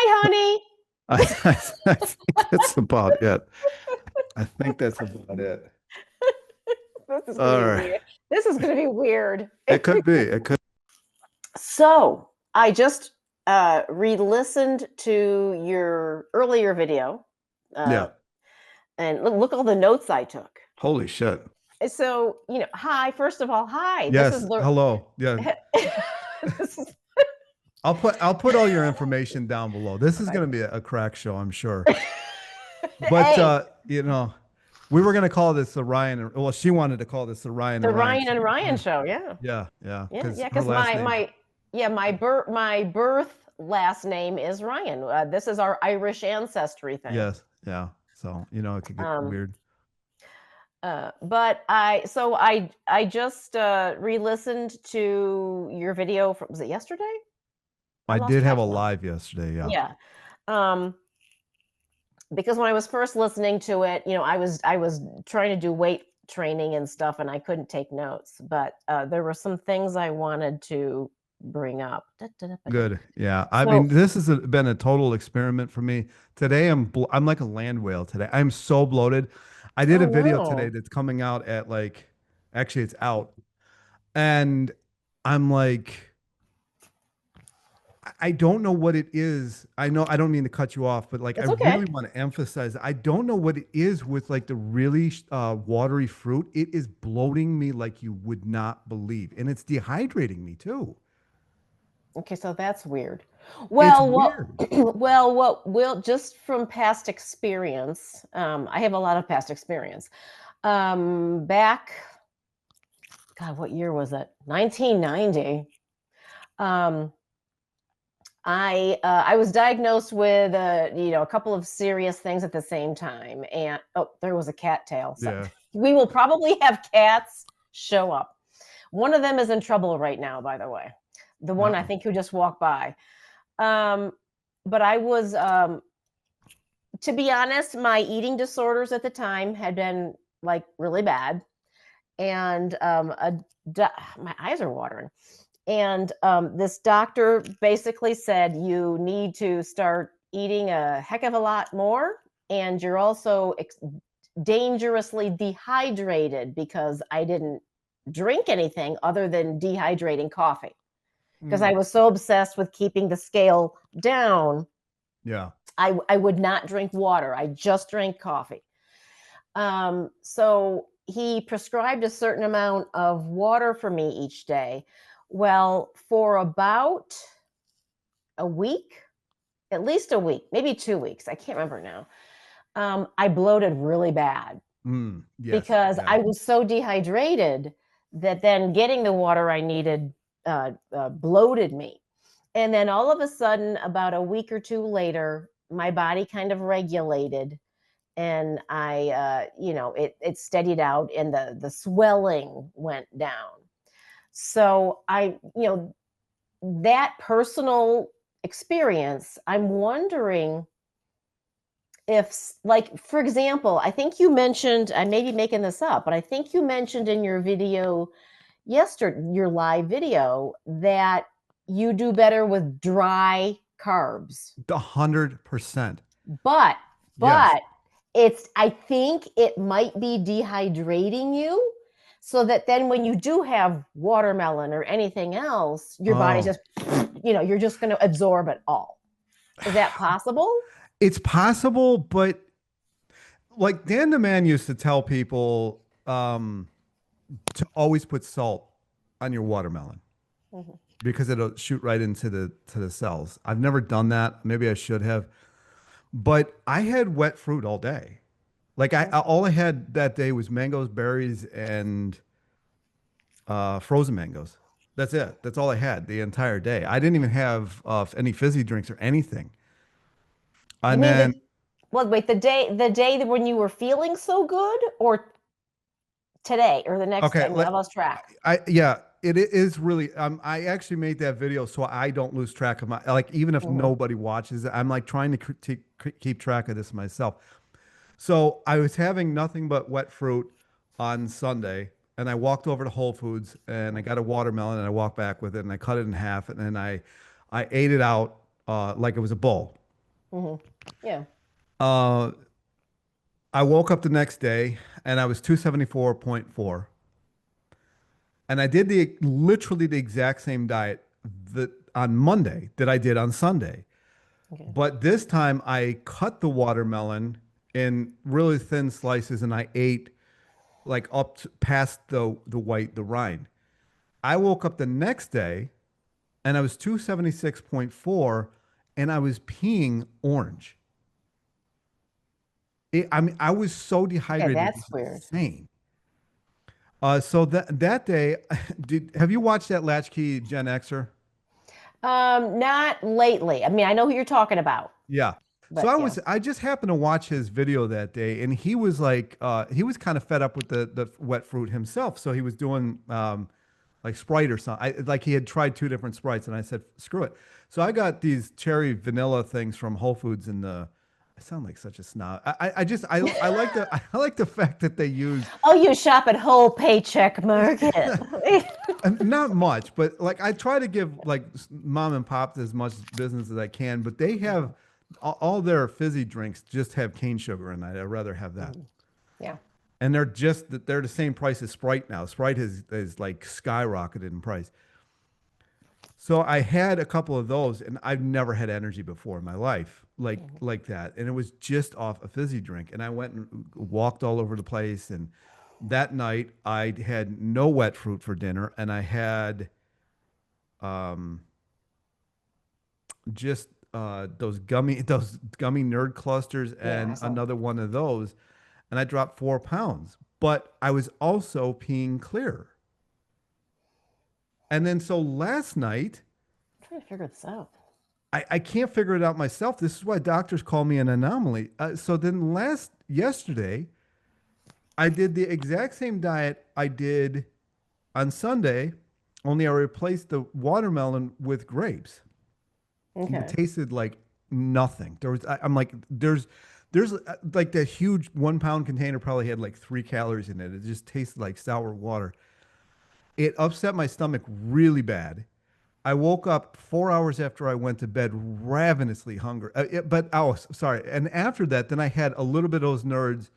Hi, honey. I think that's about it. I think that's about it. This is gonna All be right. weird. This is gonna be weird. It could be. It could. So I just re-listened to your earlier video, uh, Yeah. and look all the notes I took. Holy shit. So, hi, first of all, hi. This is Yes. Hello. Yeah. this is I'll put all your information down below. This is going to be a crack show, I'm sure. But hey, we were going to call this the Ryan. Well, she wanted to call this the Ryan the and Ryan Ryan show. and Ryan Yeah. show. Yeah. Yeah. Yeah. Yeah, Because yeah, her because last name. my birth last name is Ryan. This is our Irish ancestry thing. Yes. Yeah. So, it could get Um, weird. but I just re-listened to your video from, was it yesterday? I I lost did have track a now. live yesterday. Yeah. Yeah. Um, because when I was first listening to it, I was trying to do weight training and stuff, and I couldn't take notes. But there were some things I wanted to bring up. Good. Yeah. I So, mean, this has been a total experiment for me. Today I'm like a land whale today. I'm so bloated. I did oh a video today no. that's coming out at like actually it's out. And I'm like I don't know what it is. I know I don't mean to cut you off, but like I It's okay. really want to emphasize I don't know what it is with like the really watery fruit. It is bloating me like you would not believe. And it's dehydrating me too. Okay, so that's weird. It's Well, what weird. well, what will just from past experience, I have a lot of past experience. Back, God, what year was it? 1990. Um, I was diagnosed with a couple of serious things at the same time, and oh, there was a cattail. So Yeah. we will probably have cats show up. One of them is in trouble right now, by the way. The one I Uh-oh. think who just walked by. Um, but I was, to be honest, my eating disorders at the time had been like really bad, and my eyes are watering. And this doctor basically said you need to start eating a heck of a lot more, and you're also dangerously dehydrated because I didn't drink anything other than dehydrating coffee because I Mm. was so obsessed with keeping the scale down. Yeah. I would not drink water. I just drank coffee. So he prescribed a certain amount of water for me each day. Well, for about a week, at least a week, maybe 2 weeks, I can't remember now. I bloated really bad Yes. because Yeah. I was so dehydrated that then getting the water I needed bloated me. And then all of a sudden, about a week or two later, my body kind of regulated, and it steadied out, and the swelling went down. So that personal experience, I'm wondering if, like, for example, I think you mentioned, I may be making this up, but I think you mentioned in your video yesterday, your live video, that you do better with dry carbs. 100%. But Yes. but I think it might be dehydrating you, so that then when you do have watermelon or anything else, your body's Oh, just, you're just going to absorb it all. Is that possible? it's possible, but like Dan the man used to tell people to always put salt on your watermelon Mhm. because it'll shoot right into the cells. I've never done that. Maybe I should have, but I had wet fruit all day. Like all I had that day was mangoes, berries, and frozen mangoes. That's it. That's all I had the entire day. I didn't even have any fizzy drinks or anything. You And mean then, well, wait, the day that when you were feeling so good, or today, or the next day? okay, I mean, I lost track. yeah, it is really. I actually made that video so I don't lose track of my like even if Mhm. nobody watches it, I'm like trying to keep track of this myself. So I was having nothing but wet fruit on Sunday, and I walked over to Whole Foods and I got a watermelon and I walked back with it and I cut it in half and then I ate it out like it was a bowl. Yeah. Uh, I woke up the next day and I was 274.4. And I did literally the exact same diet that on Monday that I did on Sunday. Okay. But this time I cut the watermelon in really thin slices and I ate like past the rind. I woke up the next day and I was 276.4 and I was peeing orange. I mean, I was so Okay, dehydrated, it that's was weird. insane. So that day, have you watched that Latchkey Gen Xer? Not lately. I mean, I know who you're talking about, Yeah. So but yeah. I just happened to watch his video that day and he was like he was kind of fed up with the wet fruit himself. So he was doing like Sprite or something. Like he had tried two different Sprites and I said, screw it. So I got these cherry vanilla things from Whole Foods in the I sound like such a snob. I like the I like the fact that they use Oh, you shop at Whole Paycheck Market. not much, but like I try to give like mom and pop as much business as I can, but they have all their fizzy drinks just have cane sugar in it. I'd rather have that. Yeah. And they're the same price as Sprite now. Sprite is like skyrocketed in price. So I had a couple of those and I've never had energy before in my life like that. And it was just off a fizzy drink. And I went and walked all over the place. And that night I had no wet fruit for dinner and I had um just those gummy nerd clusters Yeah, I and saw. another one of those. And I dropped 4 pounds. But I was also peeing clear. And then so last night I'm trying to figure this out. I can't figure it out myself. This is why doctors call me an anomaly. So then yesterday, I did the exact same diet I did on Sunday, only I replaced the watermelon with grapes. It Okay. tasted like nothing. I'm like, there's like that huge 1 pound container probably had like 3 calories in it. It just tasted like sour water. It upset my stomach really bad. I woke up 4 hours after I went to bed, ravenously hungry. Sorry. And after that, then I had a little bit of those nerds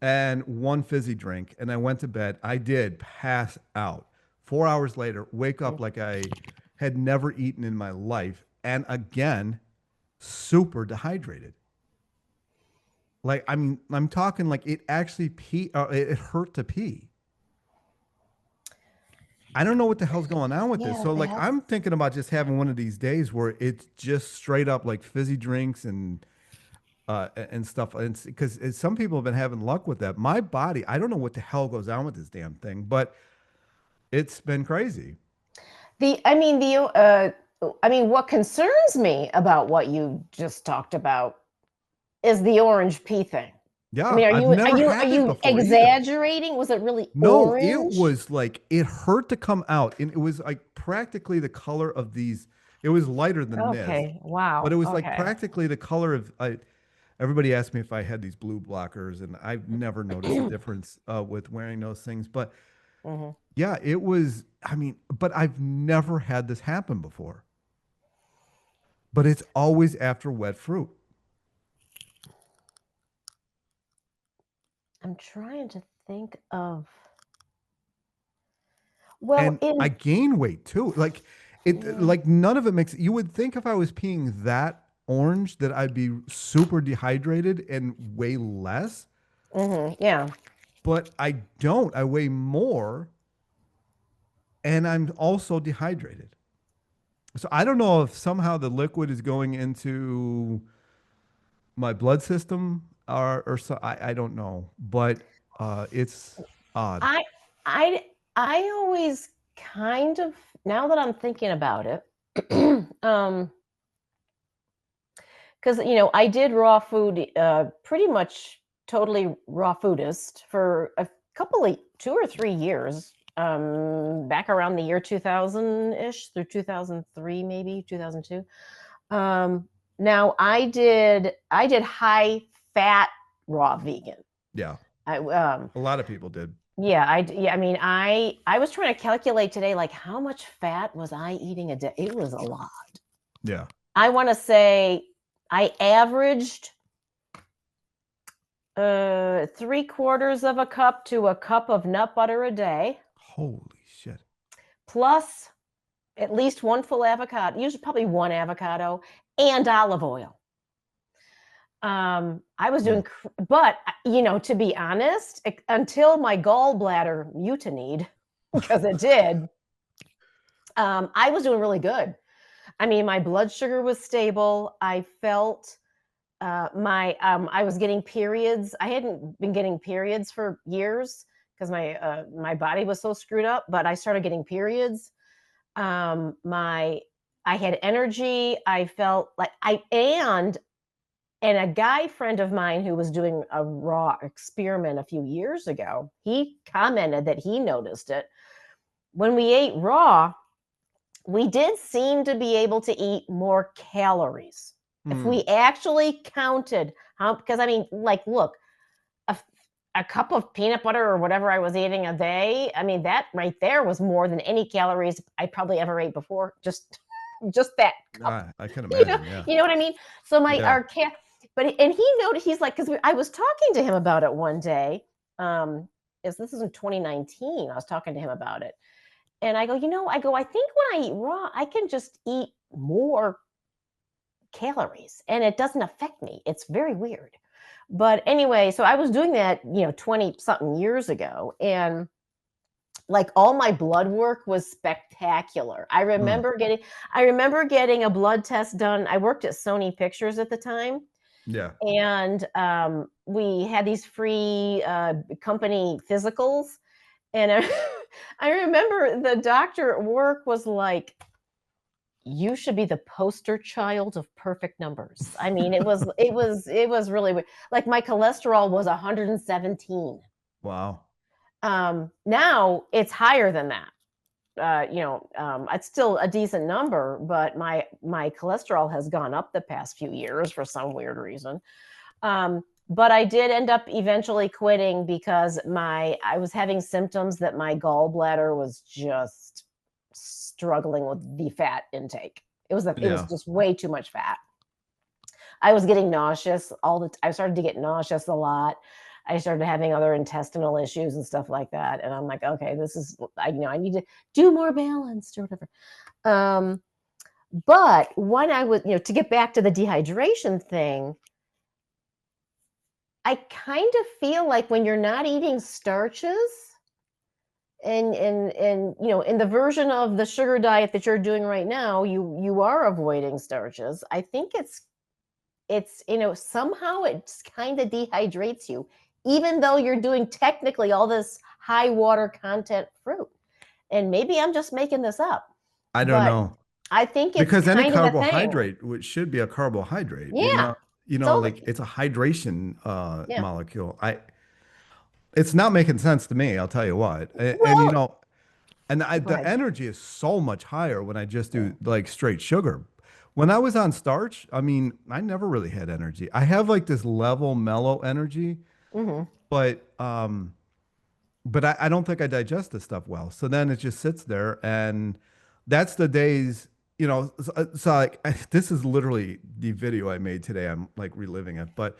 and one fizzy drink, and I went to bed. I did pass out. 4 hours later, wake up like I had never eaten in my life, and again, super dehydrated. Like I mean, I'm talking like it actually it hurt to pee. I don't know what the hell's going on with this. Yeah, So like that's I'm thinking about just having one of these days where it's just straight up like fizzy drinks and stuff. And because some people have been having luck with that. My body, I don't know what the hell goes on with this damn thing, but it's been crazy. I mean, what concerns me about what you just talked about is the orange pea thing. I Yeah, mean, I've never are had it you before either. exaggerating? Was it really No, it orange? was like it hurt to come out, and it was like practically the color of these. It was lighter than this, Okay. but it Wow. was like Okay. practically the color of. Everybody asked me if I had these blue blockers, and I've never noticed a difference with wearing those things. But Hmm. yeah, it was. I mean, but I've never had this happen before. But it's always after wet fruit, I'm trying to think of. Well, and I gain weight too. Like it, yeah. like none of it makes. You would think if I was peeing that orange that I'd be super dehydrated and weigh less, Yeah. but I don't. I weigh more, and I'm also dehydrated. So I don't know if somehow the liquid is going into my blood system or so. I don't know, but it's odd. I I I always kind of, now that I'm thinking about it, um, because I did raw food, pretty much totally raw foodist for a couple of 2 or 3 years, back around the year 2000 ish through 2003, maybe 2002. Now I did high fat raw vegan. Yeah, I a lot of people did. Yeah, yeah, I mean, I was trying to calculate today, like how much fat was I eating a day? It was a lot. Yeah, I want to say I averaged 3/4 of a cup to a cup of nut butter a day, Holy shit. plus at least one full avocado, usually probably one avocado, and olive oil. I was doing, but to be honest, until my gallbladder mutinied, because it did, I was doing really good. I mean, my blood sugar was stable. I felt I was getting periods. I hadn't been getting periods for years because my body was so screwed up, but I started getting periods. I had energy. I felt like and a guy friend of mine who was doing a raw experiment a few years ago, he commented that he noticed it. When we ate raw, we did seem to be able to eat more calories. If we actually counted how, because I mean, like, look, a cup of peanut butter or whatever I was eating a day, I mean, that right there was more than any calories I probably ever ate before. Just that cup. I can imagine. Yeah. You know what I mean? So and he noted, he's like, because I was talking to him about it one day. This is in 2019. I was talking to him about it. And I go, I think when I eat raw, I can just eat more calories and it doesn't affect me. It's very weird. But anyway, so I was doing that, 20 something years ago. And like all my blood work was spectacular. I remember getting a blood test done. I worked at Sony Pictures at the time. Yeah. And we had these free company physicals. And I remember the doctor at work was like, you should be the poster child of perfect numbers. I mean, it was really weird. Like my cholesterol was 117. Wow. Now it's higher than that. It's still a decent number, but my cholesterol has gone up the past few years for some weird reason. But I did end up eventually quitting because I was having symptoms that my gallbladder was just struggling with the fat intake. It was just way too much fat. I was getting nauseous I started to get nauseous a lot. I started having other intestinal issues and stuff like that. And I'm like, okay, I need to do more balanced or whatever. But when I was, to get back to the dehydration thing, I kind of feel like when you're not eating starches and in the version of the sugar diet that you're doing right now, you are avoiding starches. I think it's somehow it kind of dehydrates you, even though you're doing technically all this high water content fruit. And maybe I'm just making this up. I don't know. I think it's because any kind of a thing. carbohydrate which should be a carbohydrate. Yeah. Like it's a hydration molecule. It's not making sense to me, I'll tell you what. The energy is so much higher when I just do like straight sugar. When I was on starch, I mean, I never really had energy. I have like this level mellow energy, but I don't think I digest this stuff well. So then it just sits there, and that's the days, so like this is literally the video I made today. I'm like reliving it, but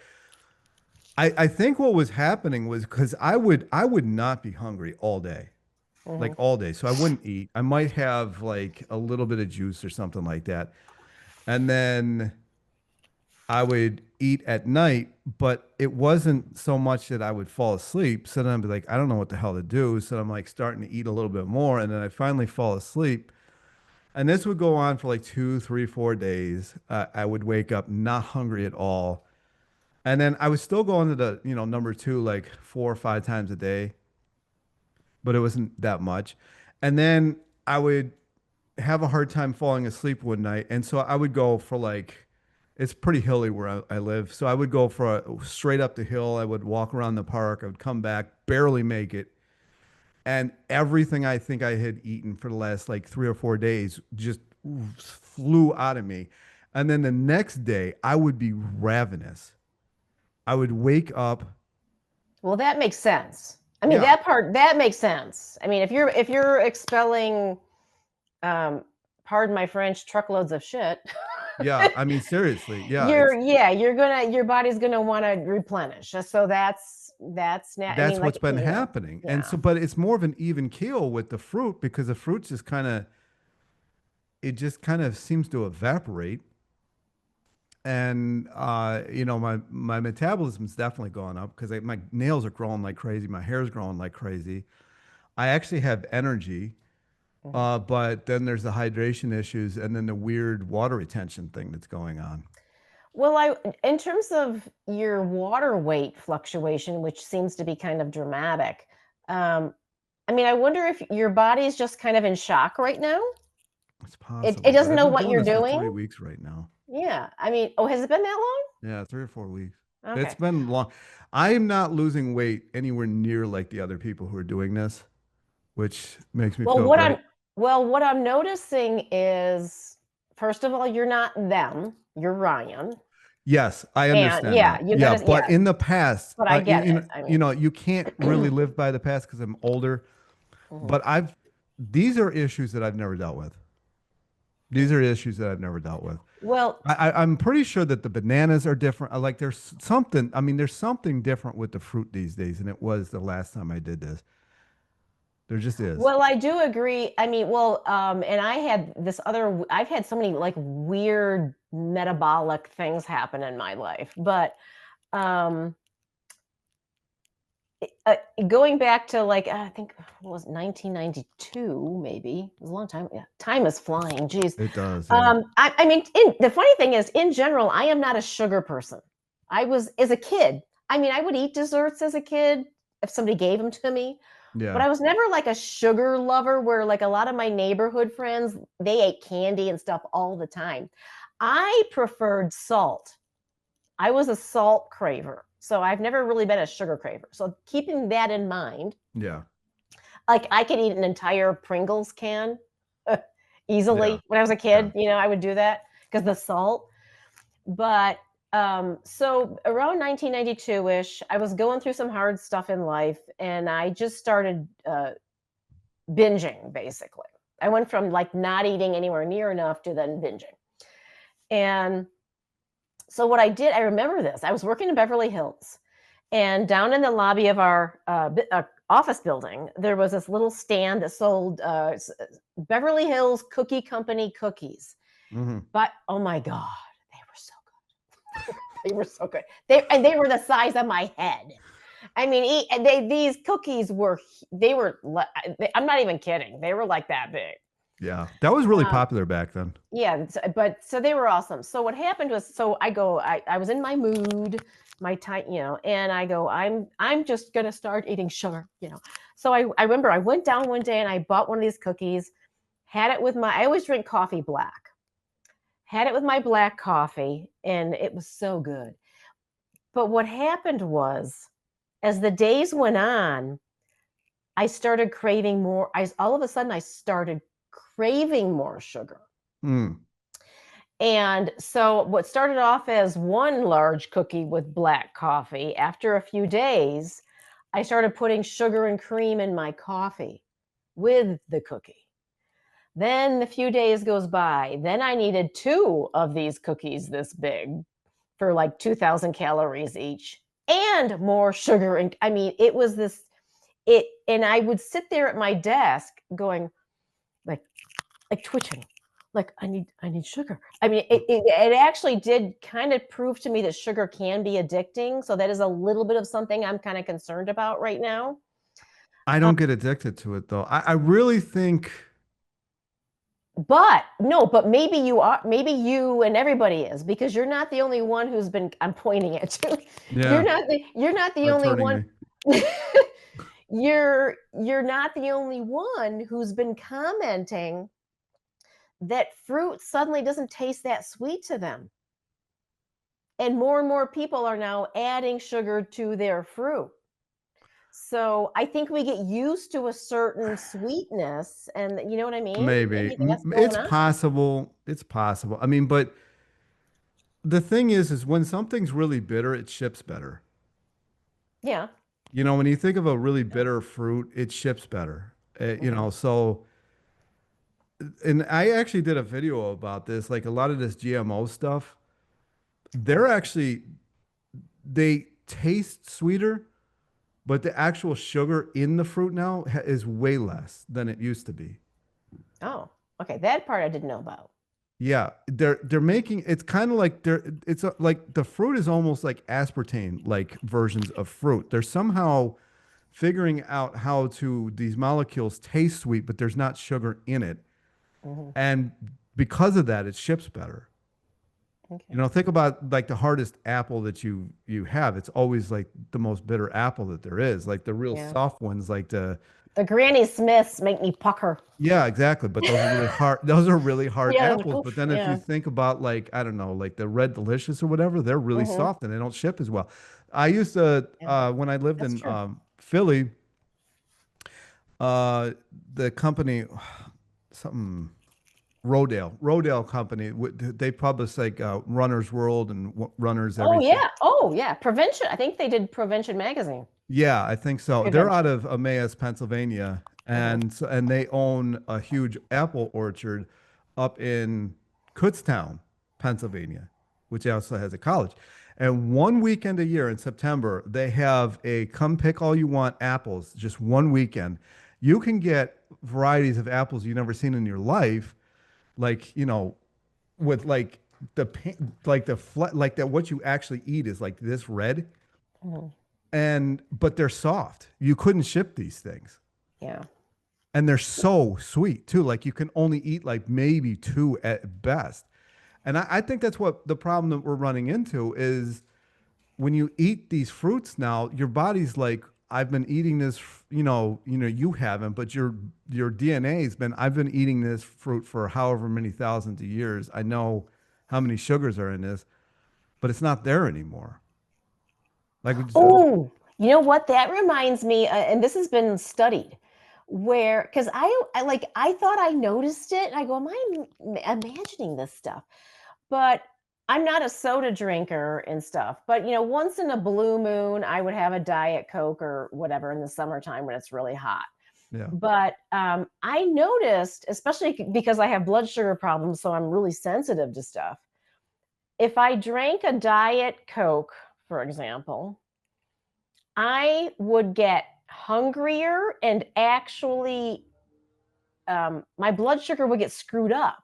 I think what was happening was because I would not be hungry all day, like all day. So I wouldn't eat. I might have like a little bit of juice or something like that. And then I would eat at night, but it wasn't so much that I would fall asleep. So then I'd be like, I don't know what the hell to do. So I'm like starting to eat a little bit more. And then I finally fall asleep. And this would go on for like 2, 3, 4 days. I would wake up not hungry at all. And then I was still going to the, number 2, like 4 or 5 times a day, but it wasn't that much. And then I would have a hard time falling asleep one night. And so I would go for like, it's pretty hilly where I live. So I would go straight up the hill. I would walk around the park. I would come back, barely make it. And everything I think I had eaten for the last like 3 or 4 days just flew out of me. And then the next day I would be ravenous. I would wake up. Well, that makes sense. I mean, that makes sense. I mean, if you're expelling, pardon my French, truckloads of shit, Yeah, I mean seriously, yeah, You're it's yeah, you're gonna your body's gonna want to replenish. So I mean, that's like, what's been happening. And yeah. so, but it's more of an even keel with the fruit because the fruit just kind of it just kind of seems to evaporate. And you know, my metabolism's definitely gone up because my nails are growing like crazy, my hair's growing like crazy. I actually have energy, Mhm. but then there's the hydration issues and then the weird water retention thing that's going on. Well, in terms of your water weight fluctuation, which seems to be kind of dramatic, um, I mean, I wonder if your body's just kind of in shock right now. It's It possible, but doesn't I've know been what doing you're this for doing. 3 weeks right now. Yeah. I mean, oh, has it been that Yeah, 3 or 4 weeks. long? It's Okay. been long. I am not losing weight anywhere near like the other people who are doing this, which makes me Well, feel what I'm great. well, what I'm noticing is, first of all, you're not them, you're Ryan. Yes, I And understand yeah, that. you Yeah, gotta, but yeah, in the past, but I get it. I you mean, know, you can't really live by the past because I'm older. mhm, But these are issues that I've never dealt with. These mhm. are issues that I've never dealt with. Well, I'm pretty sure that the bananas are different. Like there's something, I mean, there's something different with the fruit these days than it was the last time I did this. There just is. well, I do agree. I mean, well, and I've had so many like weird metabolic things happen in my life, but um, uh, going back to like, I think what was it, 1992, maybe it was a long time. Yeah, time is flying. Geez. It does, yeah. I mean, the funny thing is, in general, I am not a sugar person. I was as a kid. I mean, I would eat desserts as a kid if somebody gave them to me, but Yeah. I was never like a sugar lover where like a lot of my neighborhood friends, they ate candy and stuff all the time. I preferred salt. I was a salt craver. So I've never really been a sugar craver. So keeping that in mind, Yeah. like I could eat an entire Pringles can Yeah. easily when I was a Yeah. kid. I would do that because the salt. But so around 1992-ish, I was going through some hard stuff in life, and I just started binging. Basically, I went from like not eating anywhere near enough to then binging. And so what I did, I remember this. I was working in Beverly Hills, and down in the lobby of our office building, there was this little stand that sold Beverly Hills Cookie Company cookies. Hmm. But oh my God, they were so good. They were so good. They were the size of my head. I mean, these cookies were they were. I'm not even kidding. They were like that big. Yeah. That was really Um, popular back then. yeah, but so they were awesome. So what happened was, so I was in my mood, my time, and I go, I'm just gonna start eating sugar. So I remember I went down one day and I bought one of these cookies, had it with I always drink coffee black, had it with my black coffee, and it was so good. But what happened was, as the days went on, I started craving more. All of a sudden I started craving more sugar. Mm. And so, what started off as one large cookie with black coffee, after a few days, I started putting sugar and cream in my coffee with the cookie. Then a few days goes by. Then I needed two of these cookies this big for like 2,000 calories each and more sugar. And I mean, it was and I would sit there at my desk going, like, twitching, like I need sugar. I mean, it actually did kind of prove to me that sugar can be addicting, so that is a little bit of something I'm kind of concerned about right now. I um, don't get addicted to it though. I really think, but no, but maybe you are, maybe you and everybody is, because you're not the only one who's been, I'm pointing at you. yeah, You're not the it's only hurting one. me. You're not the only one who's been commenting that fruit suddenly doesn't taste that sweet to them. And more people are now adding sugar to their fruit. So I think we get used to a certain sweetness, and you know what I mean? Maybe Maybe that's going It's on. possible. It's possible. I mean, but the thing is when something's really bitter, it ships better. Yeah. You know, when you think of a really bitter fruit, it ships better. You Mm-hmm. know, so and I actually did a video about this, like a lot of this GMO stuff, they're actually, they taste sweeter, but the actual sugar in the fruit now is way less than it used to be. Oh, okay. That part I didn't know about. Yeah, they're making it's kind of like like the fruit is almost like aspartame like versions of fruit. They're somehow figuring out how to these molecules taste sweet, but there's not sugar in it. Hmm. And because of that, it ships better. You Okay. know, think about like the hardest apple that you have. It's always like the most bitter apple that there is. Like the real Yeah. soft ones, like the The Granny Smiths make me pucker. yeah, exactly. But those are really hard. Those are really hard Yeah, apples. But oof, then if you yeah. think about like I don't know, like the Red Delicious or whatever, they're really Hmm. soft and they don't ship as well. I used to Yeah, when I lived that's in true. Philly, uh, the company something Rodale company. They publish like Runner's World and Runner's Oh everything. yeah. Oh yeah. Prevention. I think they did Prevention magazine. Yeah, I think so. They're out Prevention. of Emmaus, Pennsylvania, Hmm. and they own a huge apple orchard up in Kutztown, Pennsylvania, which also has a college. And one weekend a year in September, they have a come pick all you want apples, just one weekend. You can get varieties of apples you've never seen in your life, like, you know, with like like like that what you actually eat is like this red Hmm. and but they're soft. You couldn't ship these things. Yeah. And they're so sweet too. Like you can only eat like maybe two at best. And I think that's what the problem that we're running into is when you eat these fruits now, your body's like, I've been eating this, you haven't, but your DNA has been, I've been eating this fruit for however many thousands of years. I know how many sugars are in this, but it's not there anymore. Like, Oh, you know what? That reminds me, and this has been studied, where because I thought I noticed it, and I go, am I imagining this stuff? But I'm not a soda drinker and stuff. But once in a blue moon, I would have a Diet Coke or whatever in the summertime when it's really hot. yeah, But I noticed, especially because I have blood sugar problems, so I'm really sensitive to stuff. If I drank a Diet Coke, for example, I would get hungrier and actually my blood sugar would get screwed up.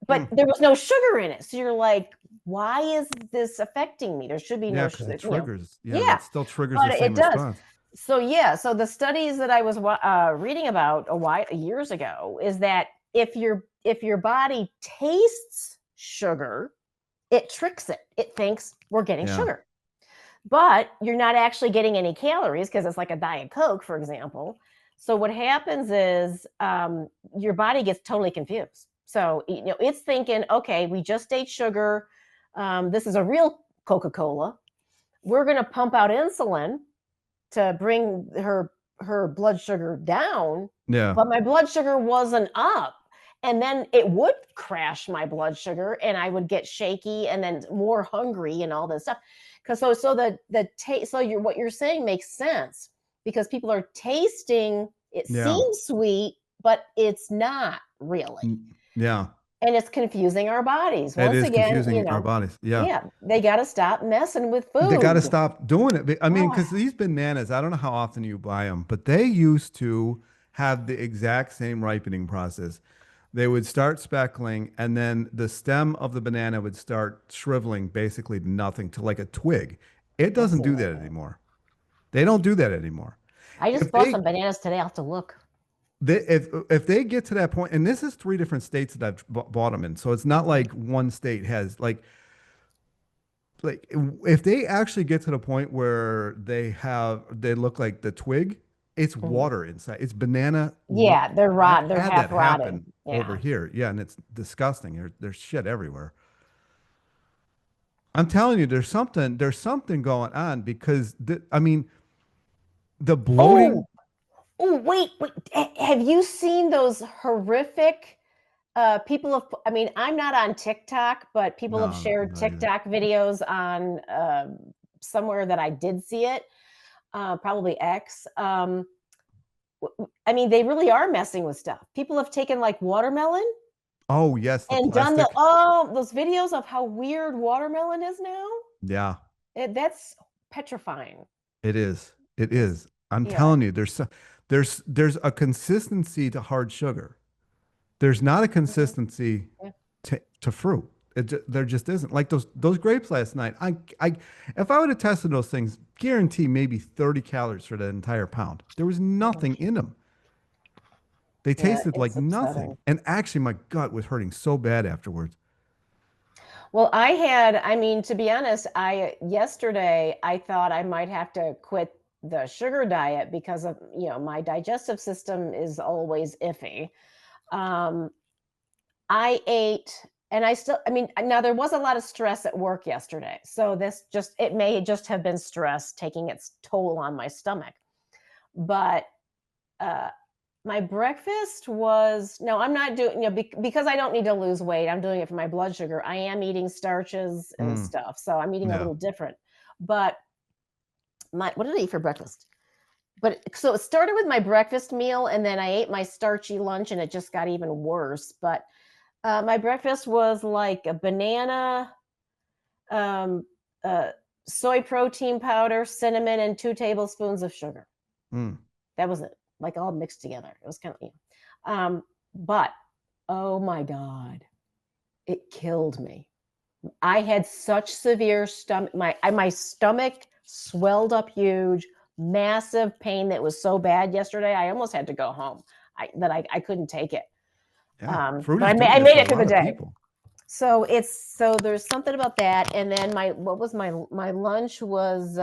But Hmm. there was no sugar in it. So you're like, why is this affecting me? There should be Yeah, no because it sugar. triggers. Yeah, Yeah, that still triggers the but same it does. response. So yeah, so the studies that I was reading about a while years ago is that if your body tastes sugar, it tricks it. It thinks we're getting Yeah. sugar, but you're not actually getting any calories because it's like a Diet Coke, for example. So what happens is your body gets totally confused. So it's thinking, okay, we just ate sugar. This is a real Coca-Cola. We're going to pump out insulin to bring her blood sugar down, Yeah. but my blood sugar wasn't up. And then it would crash my blood sugar and I would get shaky and then more hungry and all this stuff. Because so the taste, so what you're saying makes sense because people are tasting, it Yeah. seems sweet, but it's not really. Yeah. And it's confusing our bodies. It Once is again, confusing our bodies. Yeah. yeah, they got to stop messing with They got to food. stop doing it. I mean, Oh, because these bananas, I don't know how often you buy them, but they used to have the exact same ripening process. They would start speckling, and then the stem of the banana would start shriveling basically to nothing, to like a twig. It I doesn't see do what that you mean. anymore. They don't do that anymore. I just If bought they some bananas today. I'll have to look. if they get to that point, and this is three different states that I've bought them in, so it's not Mhm. like one state has like if they actually get to the point where they look like the twig, it's Mhm. water inside. It's banana water. Yeah, they're And I've rot. They're had half that rotted. happen over Yeah. here. Yeah, and it's disgusting. There's shit everywhere. I'm telling you, there's something going on because I mean the bloating. Oh, oh, wait. Have you seen those horrific people have, I mean, I'm not on TikTok, but people have No, I'm shared not either. TikTok videos on somewhere that I did see it, probably X. I mean, they really are messing with stuff. People have taken like watermelon Oh, yes, the and done plastic. those videos of how weird watermelon is now. Yeah, That's petrifying. it is. It It's, is. I'm yeah. telling you, there's a consistency to hard sugar. There's not a Mhm. consistency Yeah. to fruit. There just isn't. Like those grapes last night. I if I would have tested those things, guarantee maybe 30 calories for that entire pound. There was Mhm. nothing in them. They Yeah, tasted like it's nothing. upsetting. And actually, my gut was hurting so bad afterwards. Well, I mean, to be honest, yesterday I thought I might have to quit the sugar diet because of, my digestive system is always iffy. Um, I ate, and I mean, now there was a lot of stress at work yesterday. So it may just have been stress taking its toll on my stomach. But uh, my breakfast was, no, I'm not doing, because I don't need to lose weight. I'm doing it for my blood sugar. I am eating starches and Mm, stuff. So I'm eating a yeah. little different. But what did I eat for breakfast? But so it started with my breakfast meal, and then I ate my starchy lunch, and it just got even worse. But my breakfast was like a banana, um, uh, soy protein powder, cinnamon, and 2 tablespoons of sugar. Mm. That was it, like all mixed together. It was kind of, but oh my God, it killed me. I had such severe stomach, my stomach swelled up huge, massive pain that was so bad yesterday. I almost had to go home. I couldn't take it. Yeah. Fruit But is doing I that made to a it through the lot of day. people. So there's something about that. And then what was my lunch was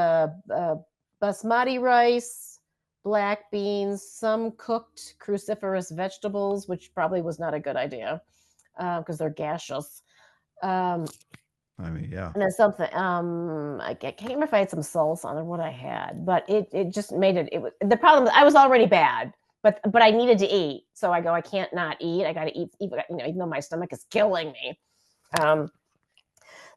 basmati rice, black beans, some cooked cruciferous vegetables, which probably was not a good idea because they're gaseous. Um, I mean, yeah. and then something. I can't remember if I had some salsa on or what I had, but it just made it. It was the problem. I was already bad, but I needed to eat. So I go, I can't not eat. I got to eat, even though my stomach is killing me. Um,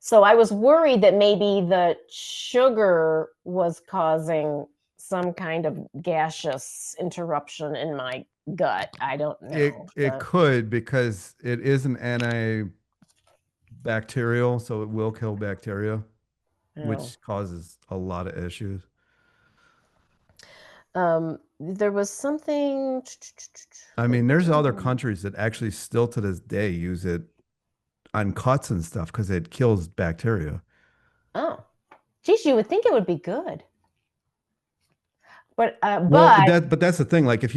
so I was worried that maybe the sugar was causing some kind of gaseous interruption in my gut. I don't know, It but could because it is an antibacterial, so it will kill bacteria, you know. which causes a lot of issues. There was something. I mean, there's other countries that actually still to this day use it on cuts and stuff because it kills bacteria. Oh, geez, you would think it would be good, but Well, but that's the thing. Like if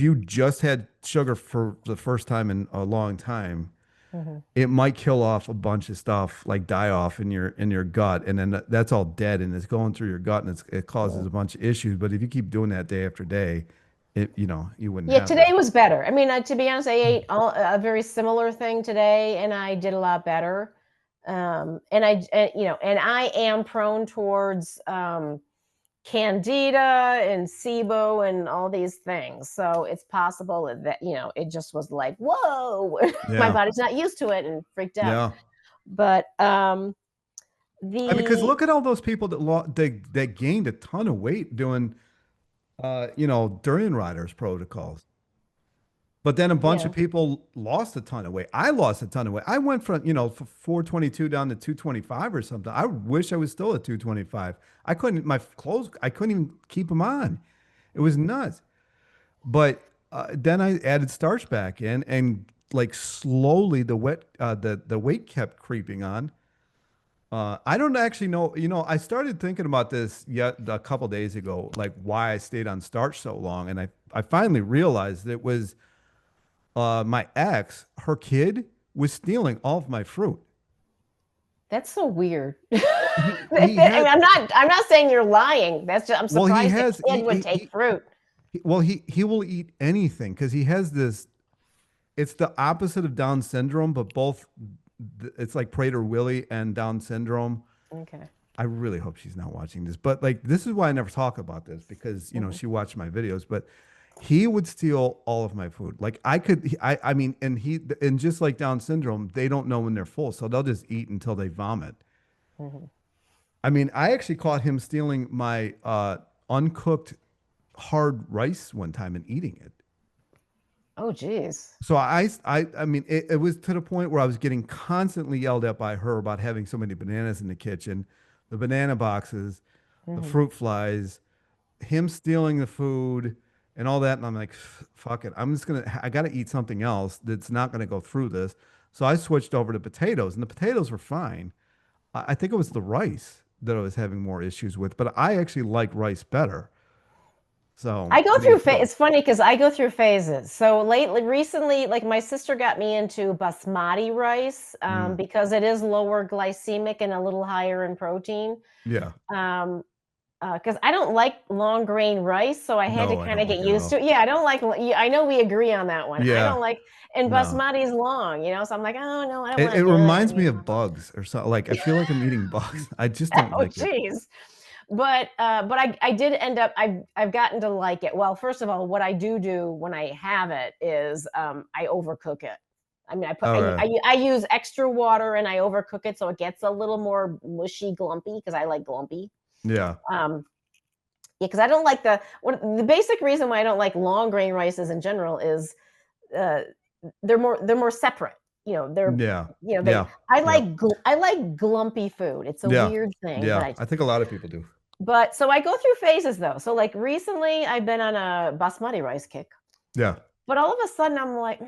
you just had sugar for the first time in a long time, Mhm. it might kill off a bunch of stuff, like die off in your gut, and then that's all dead and it's going through your gut and it causes a bunch of issues. But if you keep doing that day after day, you wouldn't Yeah, have today that. was better. I mean, to be honest, I ate a very similar thing today, and I did a lot better. And I am prone towards candida and SIBO and all these things. So it's possible that, it just was like, whoa, my Yeah, body's not used to it and freaked out. yeah. But I mean, because the look at all those people that gained a ton of weight doing, during riders protocols. But then a bunch yeah, of people lost a ton of weight. I lost a ton of weight. I went from, 422 down to 225 or something. I wish I was still at 225. My clothes, I couldn't even keep them on. It was nuts. But then I added starch back in and like slowly the weight kept creeping on. I don't actually know, I started thinking about this yet a couple days ago, like why I stayed on starch so long. And I finally realized it was my ex, her kid was stealing all of my fruit. that's so weird. He had I'm not saying you're lying. I'm well he surprised has a kid would take fruit. well he will eat anything because he has this. It's the opposite of Down syndrome, but both it's like Prader-Willi and Down syndrome. Okay. I really hope she's not watching this, but like this is why I never talk about this because Mhm. she watched my videos, but he would steal all of my food. Like I mean, and just like Down syndrome, they don't know when they're full, so they'll just eat until they vomit. Mhm. I mean, I actually caught him stealing my uncooked hard rice one time and eating it. Oh, geez. So I mean, it was to the point where I was getting constantly yelled at by her about having so many bananas in the kitchen, the banana boxes, the Mhm. fruit flies, him stealing the food and all that. And I'm like, fuck it. I got to eat something else that's not going to go through this. So I switched over to potatoes, and the potatoes were fine. I think it was the rice that I was having more issues with, but I actually like rice better. So, I go I mean, through it's funny because I go through phases. So recently, like my sister got me into basmati rice mm, because it is lower glycemic and a little higher in protein. yeah. Um, because I don't like long grain rice, so I had to No, I kind don't of get like it at used to all. it. Yeah, I don't like. I know we agree on that one. I Yeah. don't like, and No. basmati is long, so I'm like, oh no, I don't It want to do it. reminds me of bugs or something. Like I feel like I'm eating bugs. I just don't Oh, like it. geez. But I did end up I've gotten to like it. Well, first of all, what I do when I have it is I overcook it. I mean, Okay. I use extra water and I overcook it so it gets a little more mushy, glumpy because I like glumpy. Yeah. Um, yeah, because I don't like the basic reason why I don't like long grain rices in general is uh, they're more separate. They're Yeah. they Yeah. Yep. I like glumpy food. It's a Yeah. weird thing, but Yeah. I I think a lot of people do. so I go through phases though. So like recently I've been on a basmati rice kick, Yeah. but all of a sudden I'm like,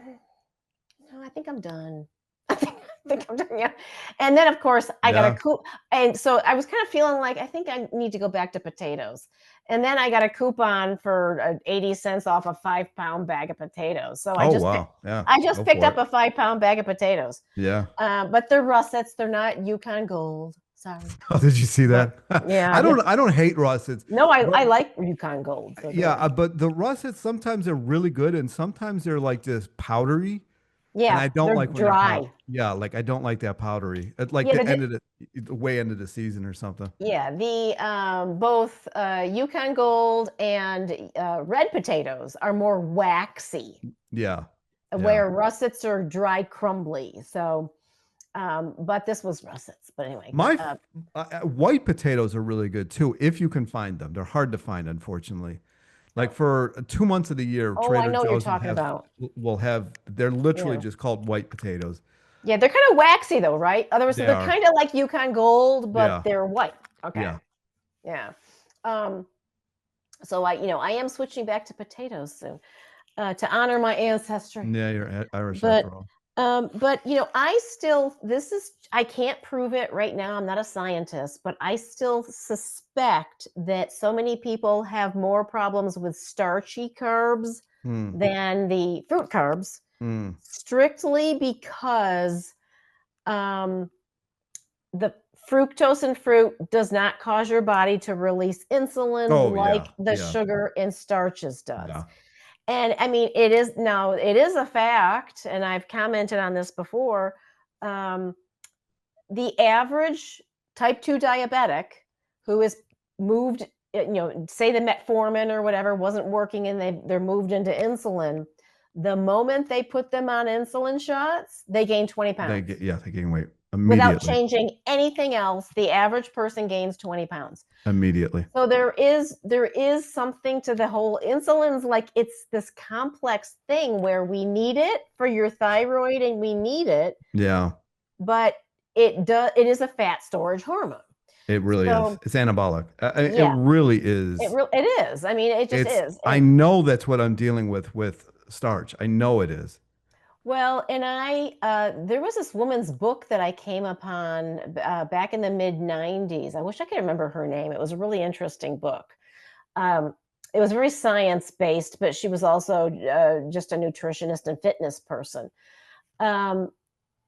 no, I think I'm done. I think I'm done. Yeah. And then of course I got a Yeah. coup. And so I was kind of feeling like I think I need to go back to potatoes. And then I got a coupon for 80 cents off a 5-pound bag of potatoes. So Oh wow. Yeah. I just Go picked for up it. a 5-pound bag of potatoes. Yeah. But they're russets. They're not Yukon Gold. Sorry. Oh, did you see But that? yeah, I don't hate russets, no, but I like Yukon Gold. They're yeah, good. but the russets sometimes they're really good and sometimes they're like just powdery. And Yeah, I don't they're like when they're powder. dry. Yeah, like I don't like that powdery. At like Yeah, the end of the way end of the season or something. the both Yukon Gold and red potatoes are more waxy, Yeah. Yeah. where russets are dry, crumbly. So, but this was russets. But anyway, My white potatoes are really good too, if you can find them. They're hard to find, unfortunately. Like for 2 months of the year, oh, I Trader know what you're Joe's talking about. will have they're literally Yeah, just called white potatoes. yeah, they're kind of waxy though, right? Otherwise, so They they're are. kind of like Yukon Gold, but Yeah. they're white. Okay, Yeah. yeah. Um, so I am switching back to potatoes soon to honor my ancestry. Yeah, you're Irish But after all. I still I can't prove it right now. I'm not a scientist, but I still suspect that so many people have more problems with starchy carbs Hmm. than the fruit carbs, Hmm. strictly because um, the fructose in fruit does not cause your body to release insulin Oh like yeah. the Yeah. sugar in starches does. Yeah. And I mean, it is a fact, and I've commented on this before. Um, the average type 2 diabetic who is moved, say the metformin or whatever wasn't working and they're moved into insulin, the moment they put them on insulin shots, they gain 20 pounds. They gain weight Without immediately. changing anything else, the average person gains 20 pounds. Immediately. So there is something to the whole insulin's like it's this complex thing where we need it for your thyroid and we need it, Yeah. but it is a fat storage hormone. It really is. So It's anabolic. It yeah, really is. it is. I mean, it just is. I And know that's what I'm dealing with starch. I know it is. well, and there was this woman's book that I came upon back in the mid 90s. I wish I could remember her name. It was a really interesting book. Um, it was very science based, but she was also just a nutritionist and fitness person. Um,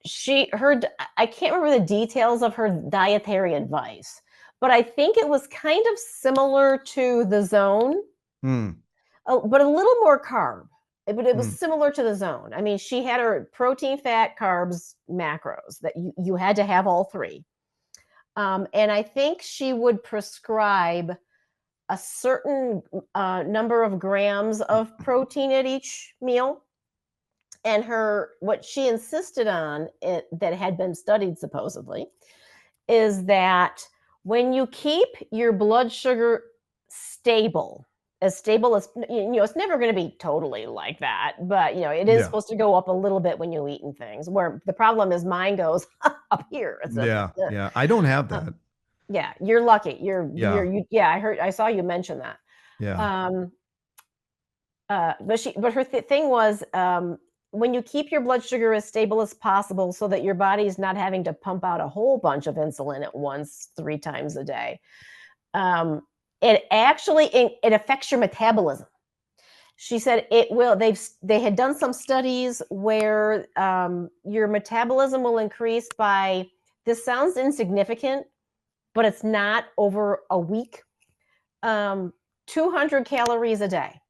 I can't remember the details of her dietary advice, but I think it was kind of similar to the zone, Hmm. but a little more carb. But it was Hmm. similar to the zone. I mean, she had her protein, fat, carbs, macros that you had to have all three. And I think she would prescribe a certain number of grams of protein at each meal. And what she insisted on, that had been studied supposedly, is that when you keep your blood sugar stable, as stable as, it's never going to be totally like that, but it is Yeah. supposed to go up a little bit when you're eating things, where the problem is mine goes up here. Yeah. Yeah. I don't have uh, that. yeah, you're lucky. Yeah. Yeah, I saw you mention that. Yeah. Um, but her thing was, when you keep your blood sugar as stable as possible so that your body is not having to pump out a whole bunch of insulin at once 3 times a day, um, it actually it affects your metabolism. She said it will. They had done some studies where your metabolism will increase by, this sounds insignificant, but it's not, over a week, 200 calories a day.